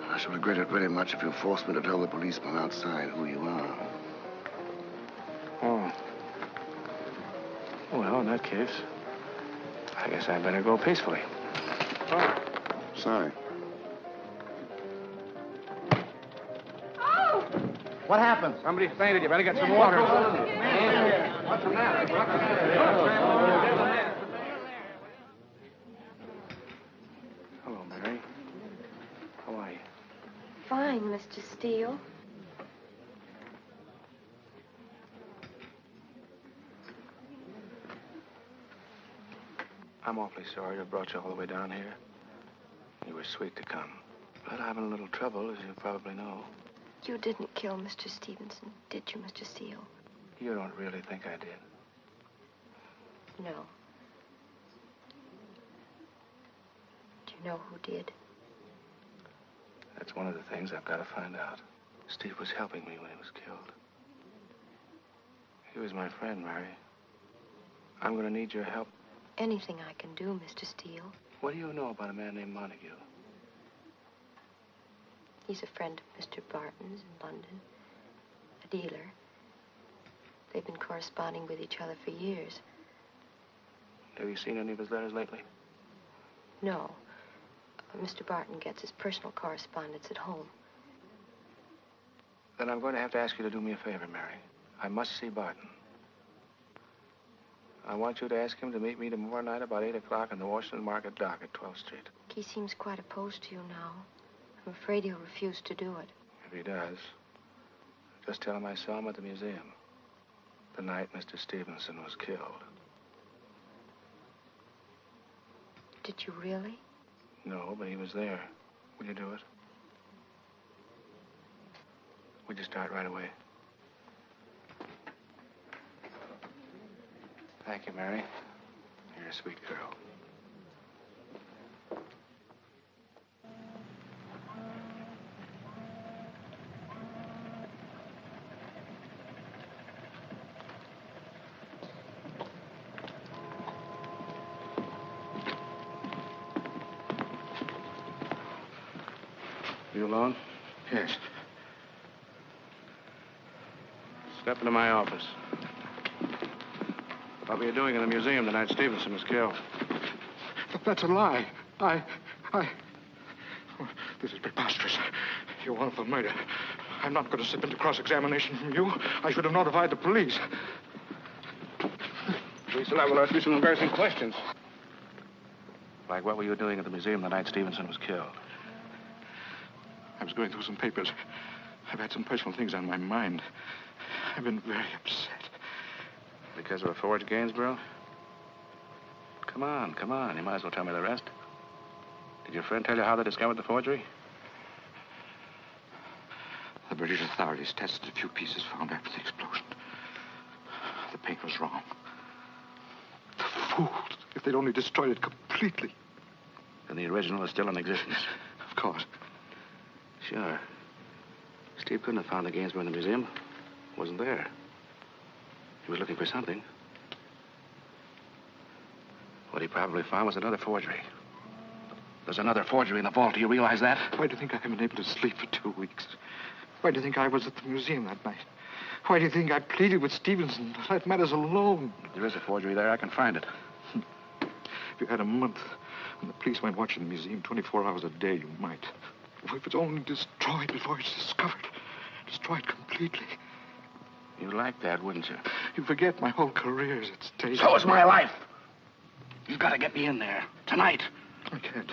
I shall regret it very much if you force me to tell the policeman outside who you are. Oh. Well, in that case, I guess I better go peacefully. Oh. Sorry. What happened? Somebody fainted. You better get some water. What's the matter? Hello, Mary. How are you? Fine, Mr. Steele. I'm awfully sorry to have brought you all the way down here. You were sweet to come. But I'm in a little trouble, as you probably know. You didn't kill Mr. Stevenson, did you, Mr. Steele? You don't really think I did? No. Do you know who did? That's one of the things I've got to find out. Steve was helping me when he was killed. He was my friend, Mary. I'm going to need your help. Anything I can do, Mr. Steele. What do you know about a man named Montague? He's a friend of Mr. Barton's in London, a dealer. They've been corresponding with each other for years. Have you seen any of his letters lately? No. Mr. Barton gets his personal correspondence at home. Then I'm going to have to ask you to do me a favor, Mary. I must see Barton. I want you to ask him to meet me tomorrow night about 8 o'clock in the Washington Market dock at 12th Street. He seems quite opposed to you now. I'm afraid he'll refuse to do it. If he does, just tell him I saw him at the museum the night Mr. Stevenson was killed. Did you really? No, but he was there. Will you do it? Would you start right away? Thank you, Mary. You're a sweet girl. You alone? Yes. Step into my office. What were you doing in the museum the night Stevenson was killed? That's a lie. This is preposterous. You want for murder. I'm not going to submit to cross-examination from you. I should have notified the police. We still have to ask you some embarrassing questions. Like, what were you doing at the museum the night Stevenson was killed? I was going through some papers. I've had some personal things on my mind. I've been very upset. Because of a forged Gainsborough? Come on. You might as well tell me the rest. Did your friend tell you how they discovered the forgery? The British authorities tested a few pieces found after the explosion. The paint was wrong. The fools! If they'd only destroyed it completely. And the original is still in existence? Of course. Sure. Steve couldn't have found the Gainsborough in the museum. Wasn't there. He was looking for something. What he probably found was another forgery. There's another forgery in the vault. Do you realize that? Why do you think I haven't been able to sleep for 2 weeks? Why do you think I was at the museum that night? Why do you think I pleaded with Stevenson to let matters alone? There is a forgery there. I can find it. If you had a month and the police went watching the museum 24 hours a day, you might. If it's only destroyed before it's discovered. Destroyed completely. You'd like that, wouldn't you? You forget my whole career is at stake. So is my life. You've got to get me in there. Tonight. I can't.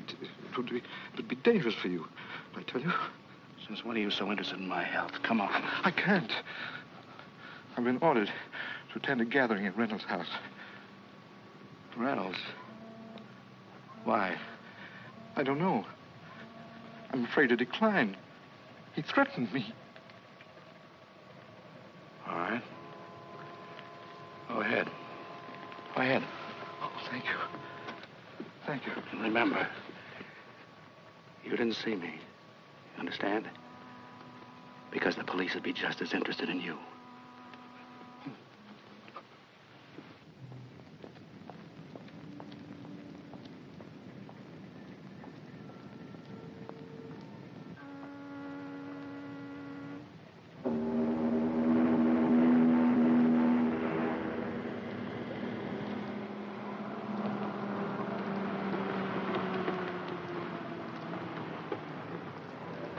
It would be dangerous for you, I tell you. Since when are you so interested in my health? Come on. I can't. I've been ordered to attend a gathering at Reynolds' house. Reynolds? Why? I don't know. I'm afraid to decline. He threatened me. All right. Go ahead. Go ahead. Oh, thank you. Thank you. And remember, you didn't see me. You understand? Because the police would be just as interested in you.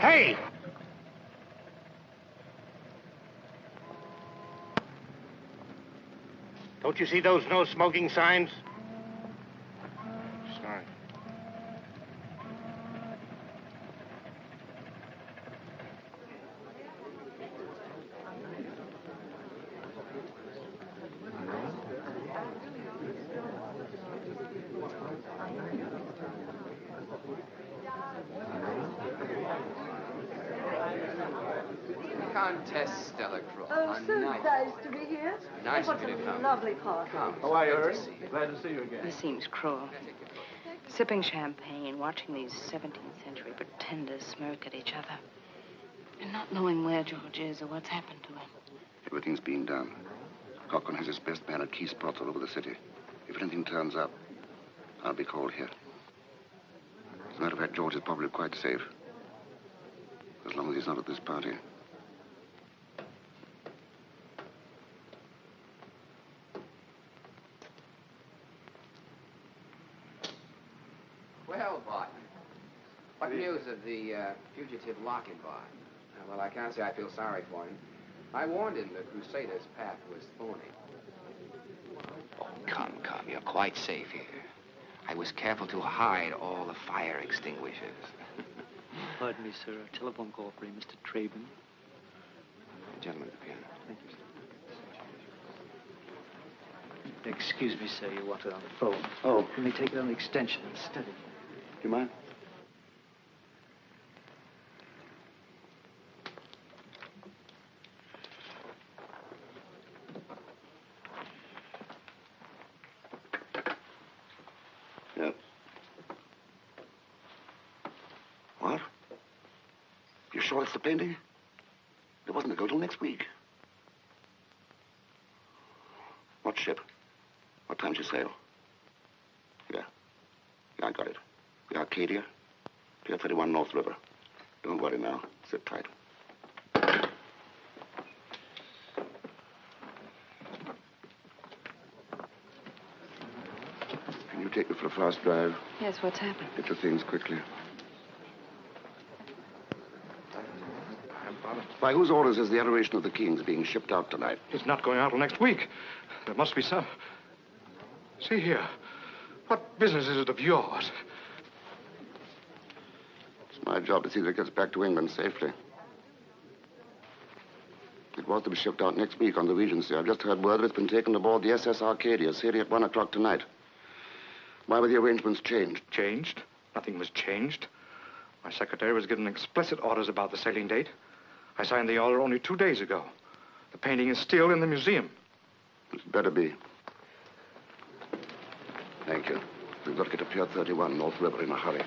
Hey! Don't you see those no smoking signs? Sorry. Countess Stella Croft. Oh, so nice to be here. Nice What of you to a come. lovely party. How are you, Earth? Glad to see you again. This seems cruel. Sipping champagne, watching these 17th century pretenders smirk at each other, and not knowing where George is or what's happened to him. Everything's being done. Cochran has his best man at key spots all over the city. If anything turns up, I'll be called here. As a matter of fact, George is probably quite safe. As long as he's not at this party. Well, Barton, what news of the fugitive Lochinvar? Well, I can't say I feel sorry for him. I warned him the Crusader's path was thorny. Oh, come, you're quite safe here. I was careful to hide all the fire extinguishers. Pardon me, sir. A telephone call for you, Mr. Traben. Gentlemen, the piano. Thank you, sir. Excuse me, sir. You want it on the phone. Oh. Let me take it on the extension instead. Do you mind? Yeah. What? You sure it's the painting? It wasn't to go till next week. What ship? What time's your sail? Yeah, I got it. The Arcadia, Pier 31 North River. Don't worry now. Sit tight. Can you take me for a fast drive? Yes, what's happened? Get your things quickly. By whose orders is the Adoration of the Kings being shipped out tonight? It's not going out till next week. There must be some... See here. What business is it of yours? It's my job to see that it gets back to England safely. It was to be shipped out next week on the Regency. I've just heard word that it's been taken aboard the SS Arcadia, sailing at 1 o'clock tonight. Why were the arrangements changed? Changed? Nothing was changed. My secretary was given explicit orders about the sailing date. I signed the order only 2 days ago. The painting is still in the museum. It's better be. Thank you. We've got to get to Pier 31, North River, in a hurry.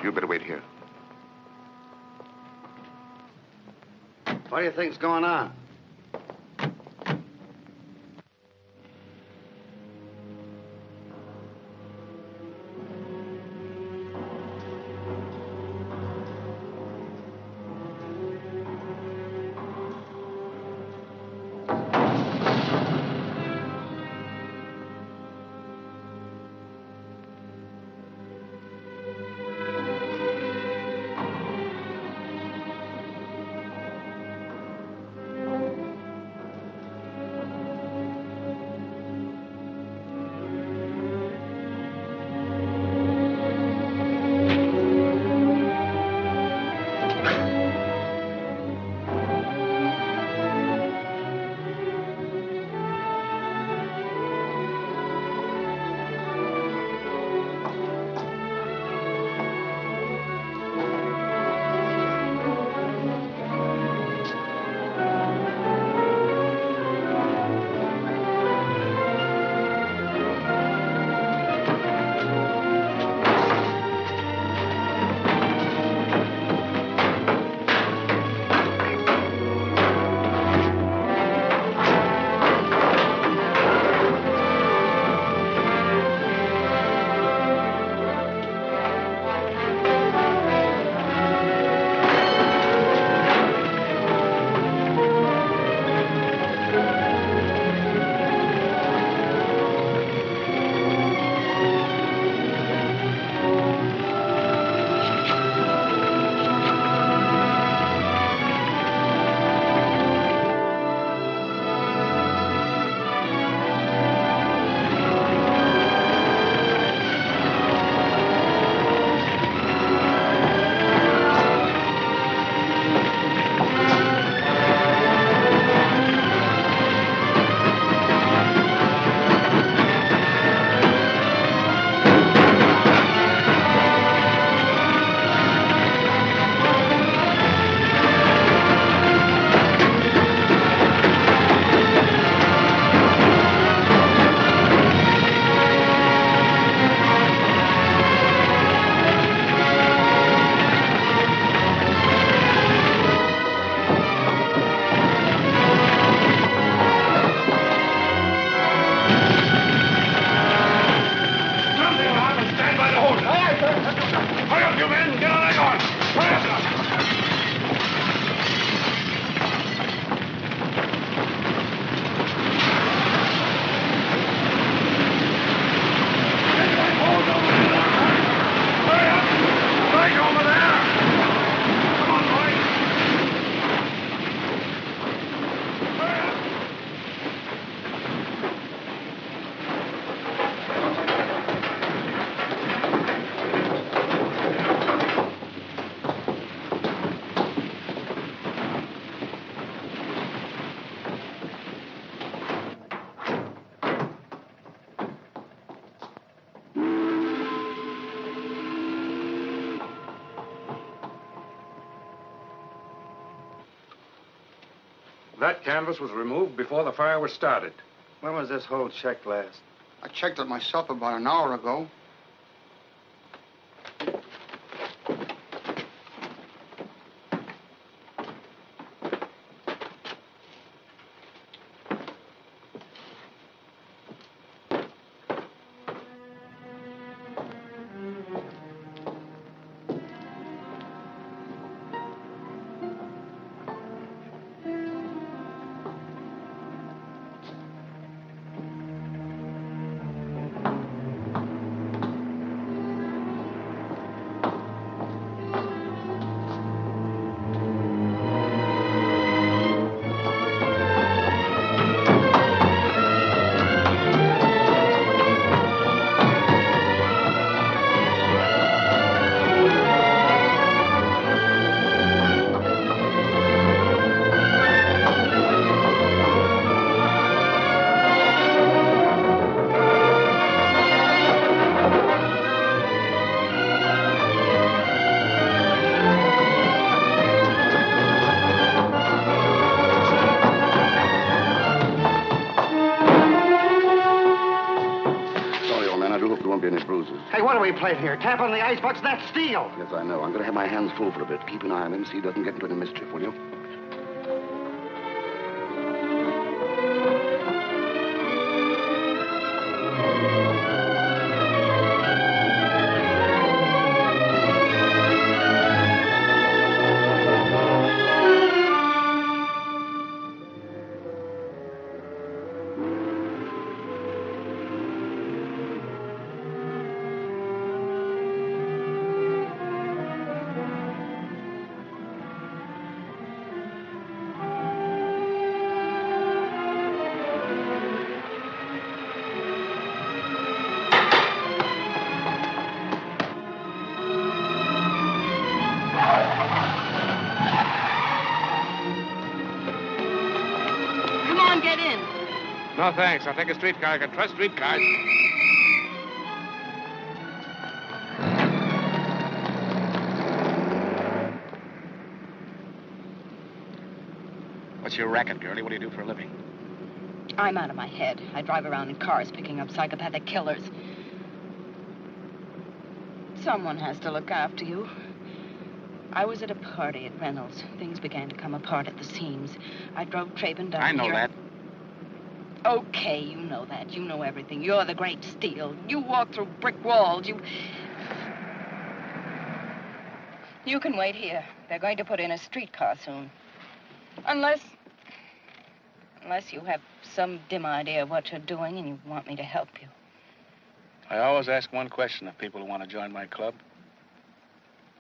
You'd better wait here. What do you think's going on? That canvas was removed before the fire was started. When was this whole check last? I checked it myself about an hour ago. we played here. Tap on the icebox, that's Steele. Yes, I know. I'm going to have my hands full for a bit. Keep an eye on him, see he doesn't get into any mischief, will you? Come on, get in. No, thanks. I'll take a streetcar. I can trust streetcars. What's your racket, girlie? What do you do for a living? I'm out of my head. I drive around in cars picking up psychopathic killers. Someone has to look after you. I was at a party at Reynolds. Things began to come apart at the seams. I drove Traben down I know here. that. Okay, you know that. You know everything. You're the great Steele. You walk through brick walls. You can wait here. They're going to put in a streetcar soon. Unless you have some dim idea of what you're doing and you want me to help you. I always ask one question of people who want to join my club.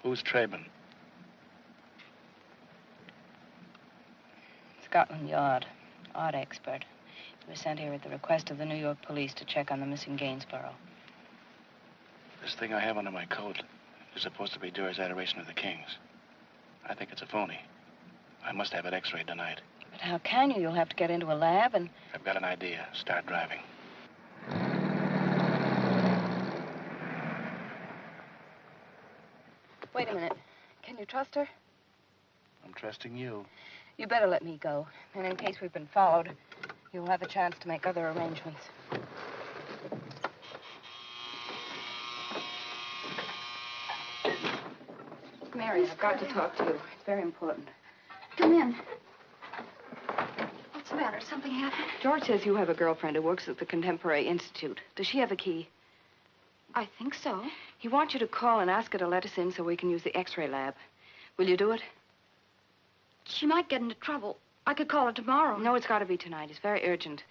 Who's Traben? Scotland Yard. Art expert. He was sent here at the request of the New York police to check on the missing Gainsborough. This thing I have under my coat is supposed to be Dury's Adoration of the Kings. I think it's a phony. I must have it x-rayed tonight. But how can you? You'll have to get into a lab and... I've got an idea. Start driving. Wait a minute. Can you trust her? I'm trusting you. You better let me go. And in case we've been followed, you'll have a chance to make other arrangements. Mary, I've got to talk to you. It's very important. Come in. What's the matter? Something happened? George says you have a girlfriend who works at the Contemporary Institute. Does she have a key? I think so. He wants you to call and ask her to let us in so we can use the X-ray lab. Will you do it? She might get into trouble. I could call her tomorrow. No, it's got to be tonight. It's very urgent.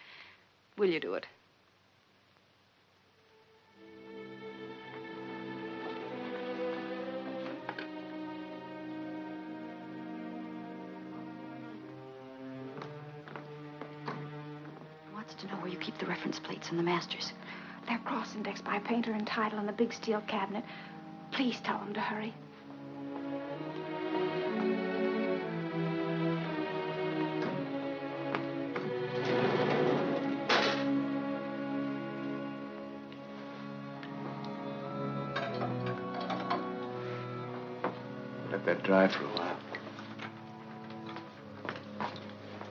Will you do it? Wants to know where you keep the reference plates and the masters. They're cross-indexed by painter and title in the big steel cabinet. Please tell them to hurry. Let that dry for a while.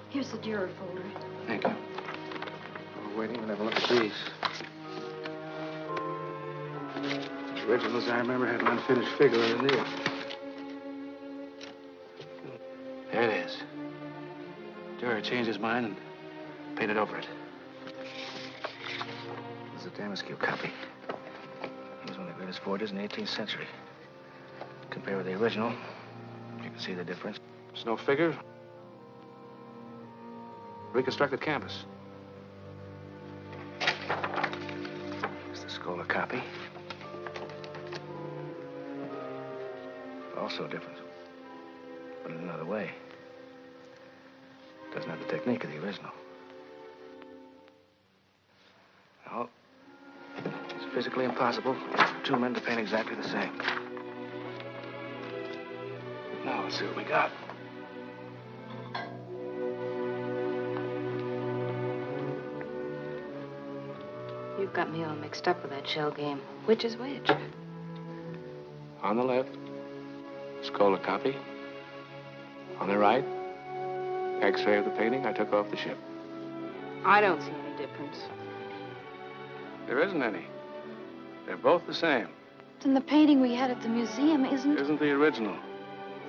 Here's the Dürer folder. Thank you. We're waiting. We'll have a look at these. The originals I remember had an unfinished figure underneath. There it is. Dürer changed his mind and painted over it. This is a Damascus copy. He was one of the greatest forgers in the 18th century. Compare with the original, you can see the difference. There's no figure. Reconstructed canvas. It's the Scholar copy. Also different, but in another way. Doesn't have the technique of the original. No, it's physically impossible for two men to paint exactly the same. Now, let's see what we got. You've got me all mixed up with that shell game. Which is which? On the left, Scholar copy. On the right, X-ray of the painting I took off the ship. I don't see any difference. There isn't any. They're both the same. Then the painting we had at the museum isn't... Isn't the original.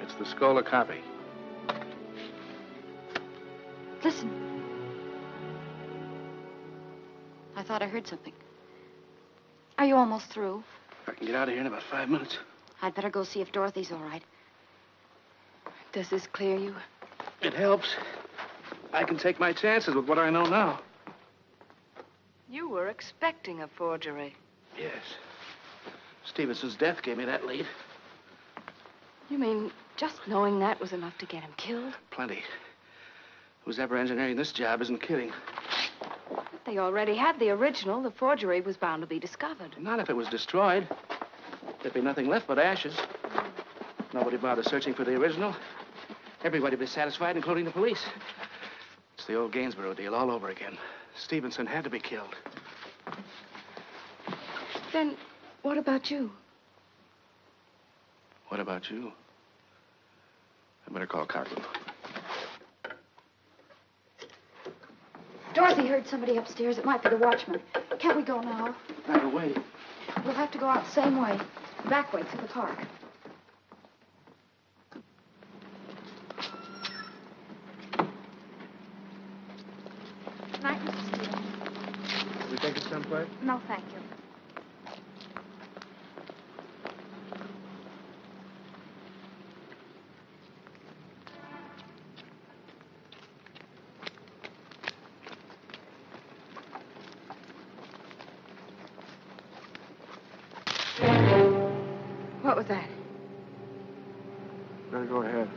It's the Scola copy. Listen. I thought I heard something. Are you almost through? I can get out of here in about 5 minutes. I'd better go see if Dorothy's all right. Does this clear you? It helps. I can take my chances with what I know now. You were expecting a forgery. Yes. Stevenson's death gave me that lead. You mean just knowing that was enough to get him killed? Plenty. Who's ever engineering this job isn't kidding. They already had the original. The forgery was bound to be discovered. Not if it was destroyed. There'd be nothing left but ashes. Nobody bothered searching for the original. Everybody would be satisfied, including the police. It's the old Gainsborough deal all over again. Stevenson had to be killed. Then what about you? What about you? I better call Cochran. Dorothy heard somebody upstairs. It might be the watchman. Can't we go now? Better wait. We'll have to go out the same way. Back way through the park. Night, Mr. Steele. Can we take it someplace? No, thank you. What was that? Better go ahead.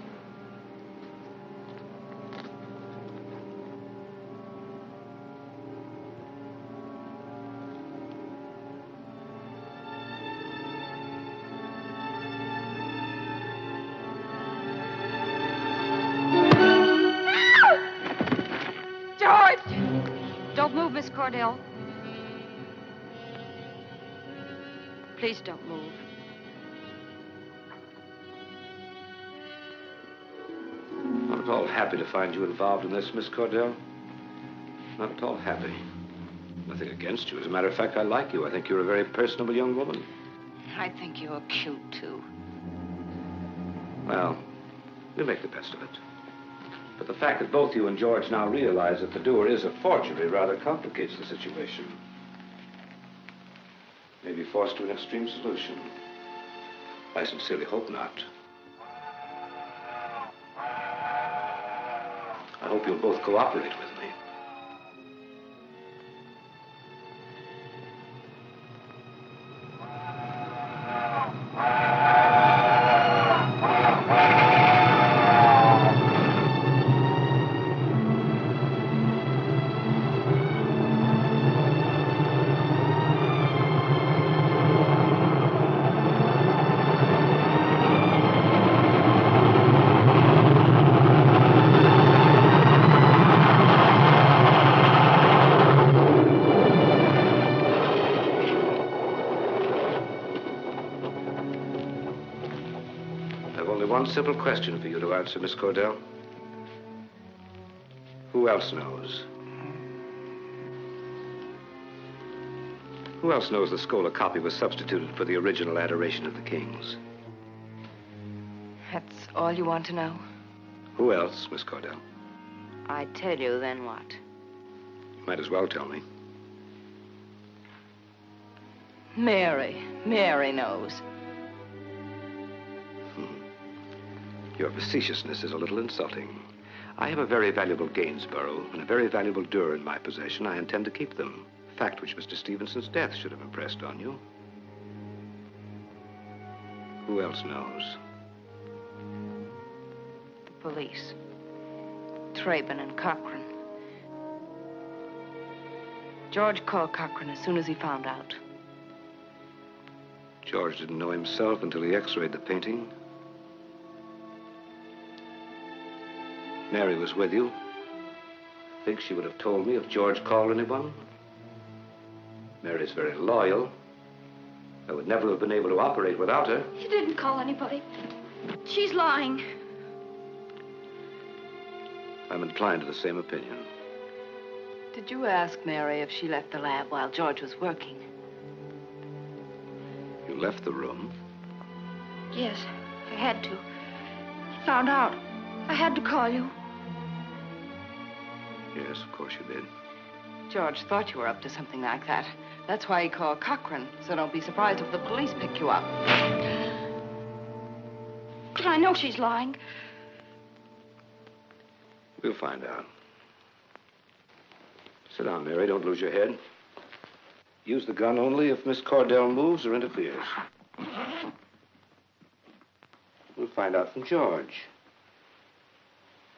George! Don't move, Miss Cordell. Please don't move. Not at all happy to find you involved in this, Miss Cordell. Not at all happy. Nothing against you. As a matter of fact, I like you. I think you're a very personable young woman. I think you're cute, too. Well, we'll make the best of it. But the fact that both you and George now realize that the doer is a forgery rather complicates the situation. May be forced to an extreme solution. I sincerely hope not. I hope you'll both cooperate with me. One simple question for you to answer, Miss Cordell. Who else knows? Who else knows the Scola copy was substituted for the original Adoration of the Kings? That's all you want to know? Who else, Miss Cordell? I tell you, then what? Might as well tell me. Mary. Mary knows. Your facetiousness is a little insulting. I have a very valuable Gainsborough and a very valuable Durer in my possession. I intend to keep them. Fact which Mr. Stevenson's death should have impressed on you. Who else knows? The police. Traben and Cochran. George called Cochran as soon as he found out. George didn't know himself until he x-rayed the painting. Mary was with you. Think she would have told me if George called anyone? Mary's very loyal. I would never have been able to operate without her. He didn't call anybody. She's lying. I'm inclined to the same opinion. Did you ask Mary if she left the lab while George was working? You left the room. Yes, I had to. I found out. I had to call you. Yes, of course you did. George thought you were up to something like that. That's why he called Cochran, so don't be surprised if the police pick you up. But I know she's lying. We'll find out. Sit down, Mary. Don't lose your head. Use the gun only if Miss Cordell moves or interferes. We'll find out from George.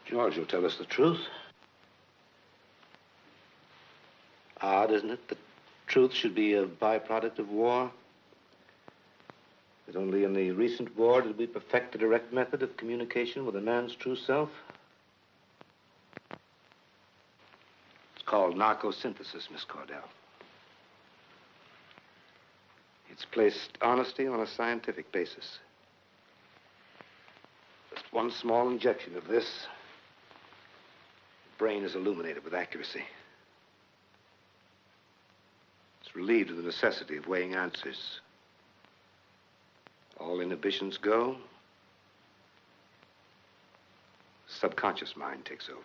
George will tell us the truth. Odd, isn't it, that truth should be a byproduct of war? That only in the recent war did we perfect the direct method of communication with a man's true self? It's called narco-synthesis, Miss Cordell. It's placed honesty on a scientific basis. Just one small injection of this, the brain is illuminated with accuracy. It's relieved of the necessity of weighing answers. All inhibitions go. Subconscious mind takes over.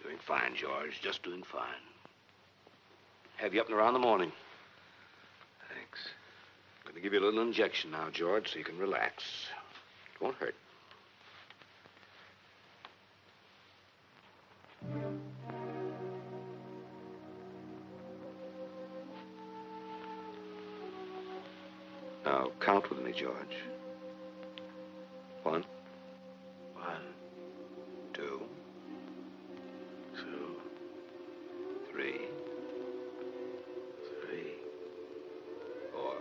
Doing fine, George. Just doing fine. Have you up and around the morning. Thanks. I'm going to give you a little injection now, George, so you can relax. It won't hurt. Now, count with me, George. 1. 1, 2, 2, 3, 4,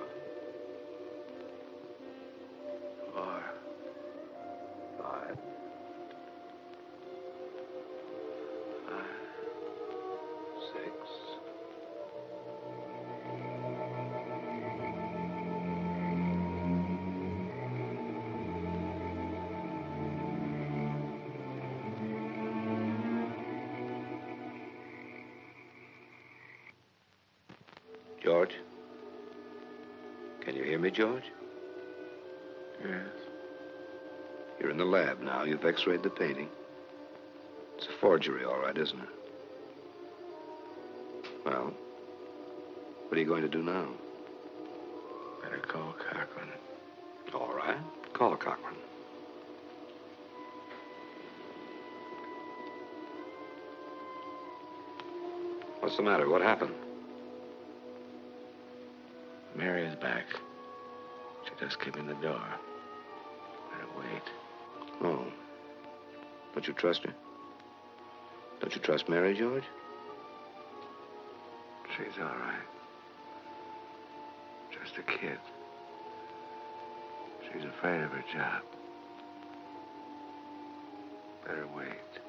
5, 6. George? Can you hear me, George? Yes. You're in the lab now. You've x-rayed the painting. It's a forgery, all right, isn't it? Well, what are you going to do now? Better call Cochran. All right. Call Cochran. What's the matter? What happened? Mary is back. She just came in the door. Better wait. Oh. Don't you trust her? Don't you trust Mary, George? She's all right. Just a kid. She's afraid of her job. Better wait.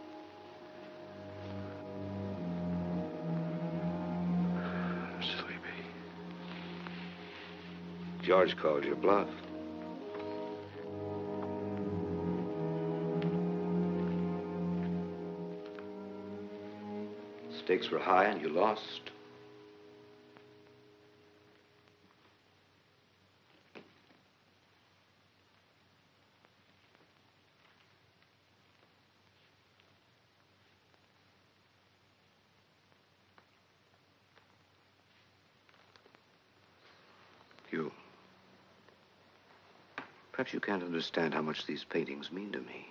I'm sleepy. George called your bluff. Stakes were high and you lost. Perhaps you can't understand how much these paintings mean to me.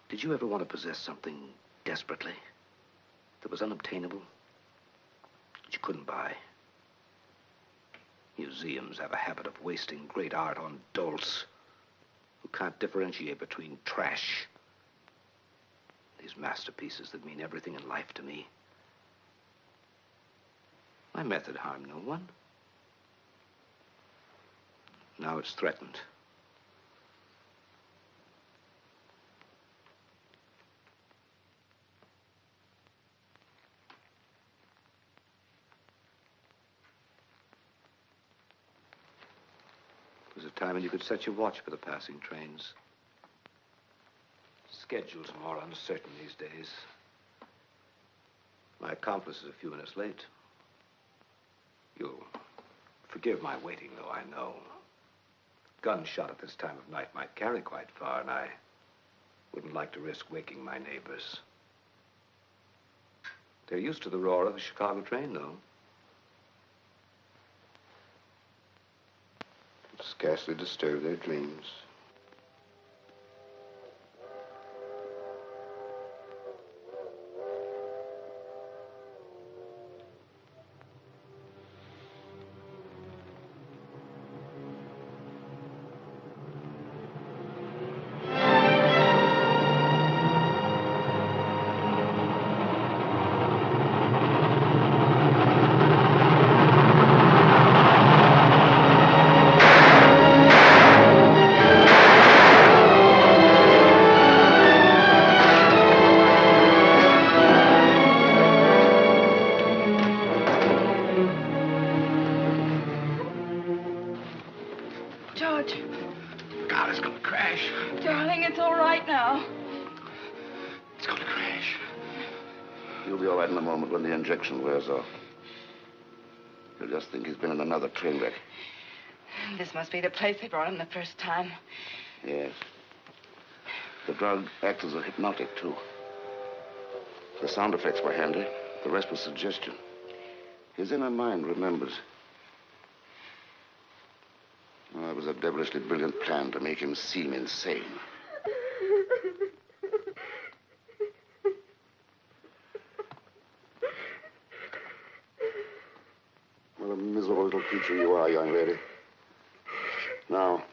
Did you ever want to possess something desperately that was unobtainable, that you couldn't buy? Museums have a habit of wasting great art on dolts who can't differentiate between trash. These masterpieces that mean everything in life to me. My method harmed no one. Now it's threatened. time when you could set your watch for the passing trains. Schedules are more uncertain these days. My accomplice is a few minutes late. You'll forgive my waiting, though, I know. Gunshot at this time of night might carry quite far, and I wouldn't like to risk waking my neighbors. They're used to the roar of the Chicago train, though. Scarcely disturb their dreams. George. God, it's gonna crash. Darling, it's all right now. It's gonna crash. He'll be all right in a moment when the injection wears off. He'll just think he's been in another train wreck. This must be the place they brought him the first time. Yes. The drug acts as a hypnotic, too. The sound effects were handy. The rest was suggestion. His inner mind remembers. Well, it was a devilishly brilliant plan to make him seem insane. What a miserable little creature you are, young lady. Now,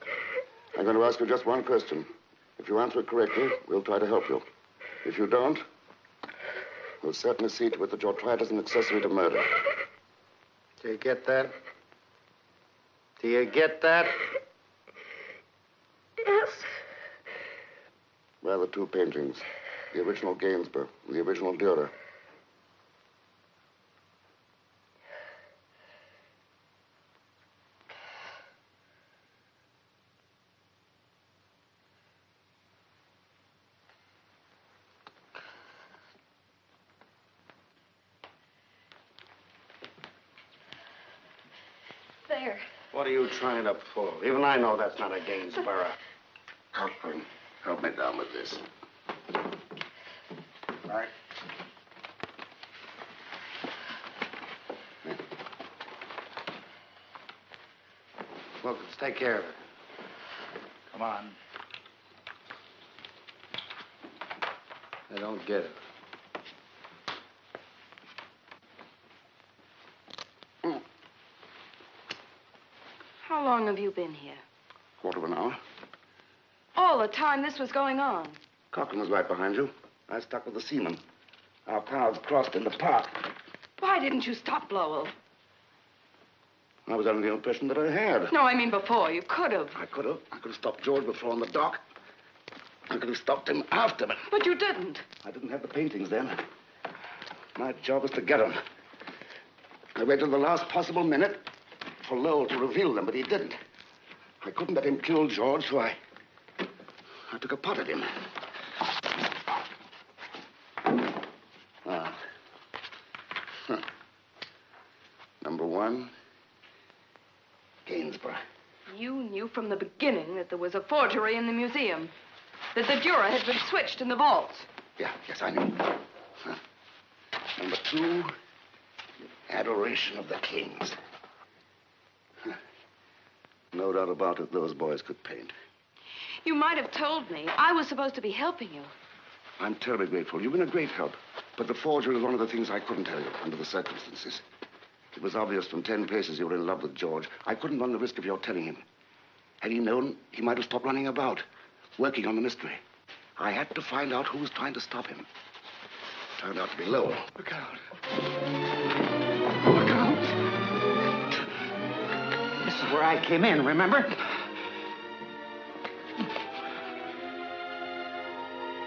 I'm going to ask you just one question. If you answer it correctly, we'll try to help you. If you don't, we'll certainly see to it that you're tried as an accessory to murder. Do you get that? Do you get that? Yes. Where are the two paintings? The original Gainsborough and the original Dürer. There. What are you trying to pull? Even I know that's not a Gainsborough. Help me down with this. All right. Look, let's take care of it. Come on. I don't get it. How long have you been here? Quarter of an hour. All the time this was going on. Cochran was right behind you. I stuck with the seaman. Our paths crossed in the park. Why didn't you stop Lowell? I was under the impression that I had. No, I mean before. You could have. I could have. I could have stopped George before on the dock. I could have stopped him after, but... But you didn't. I didn't have the paintings then. My job was to get them. I waited the last possible minute for Lowell to reveal them, but he didn't. I couldn't let him kill George, so I took a pot at him. Ah. Huh. Number one, Gainsborough. You knew from the beginning that there was a forgery in the museum. That the Dürer had been switched in the vaults. Yeah, yes, I knew. Huh. Number two, adoration of the kings. Huh. No doubt about it, those boys could paint. You might have told me. I was supposed to be helping you. I'm terribly grateful. You've been a great help. But the forgery was one of the things I couldn't tell you under the circumstances. It was obvious from 10 paces you were in love with George. I couldn't run the risk of your telling him. Had he known, he might have stopped running about, working on the mystery. I had to find out who was trying to stop him. Turned out to be Lowell. Look out. Look out. This is where I came in, remember?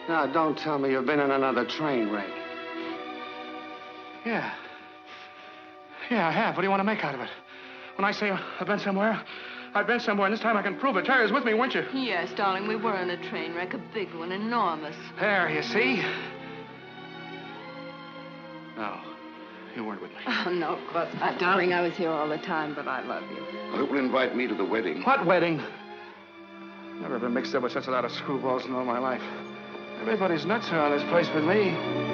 Now, don't tell me you've been in another train wreck. Yeah. Yeah, I have. What do you want to make out of it? When I say I've been somewhere, I've been somewhere, and this time I can prove it. Terry was with me, weren't you? Yes, darling, we were in a train wreck, a big one, enormous. There, you see? No, you weren't with me. Oh, no, of course not, darling. I was here all the time, but I love you. Who will invite me to the wedding? What wedding? Never been mixed up with such a lot of screwballs in all my life. Everybody's nuts around this place but me.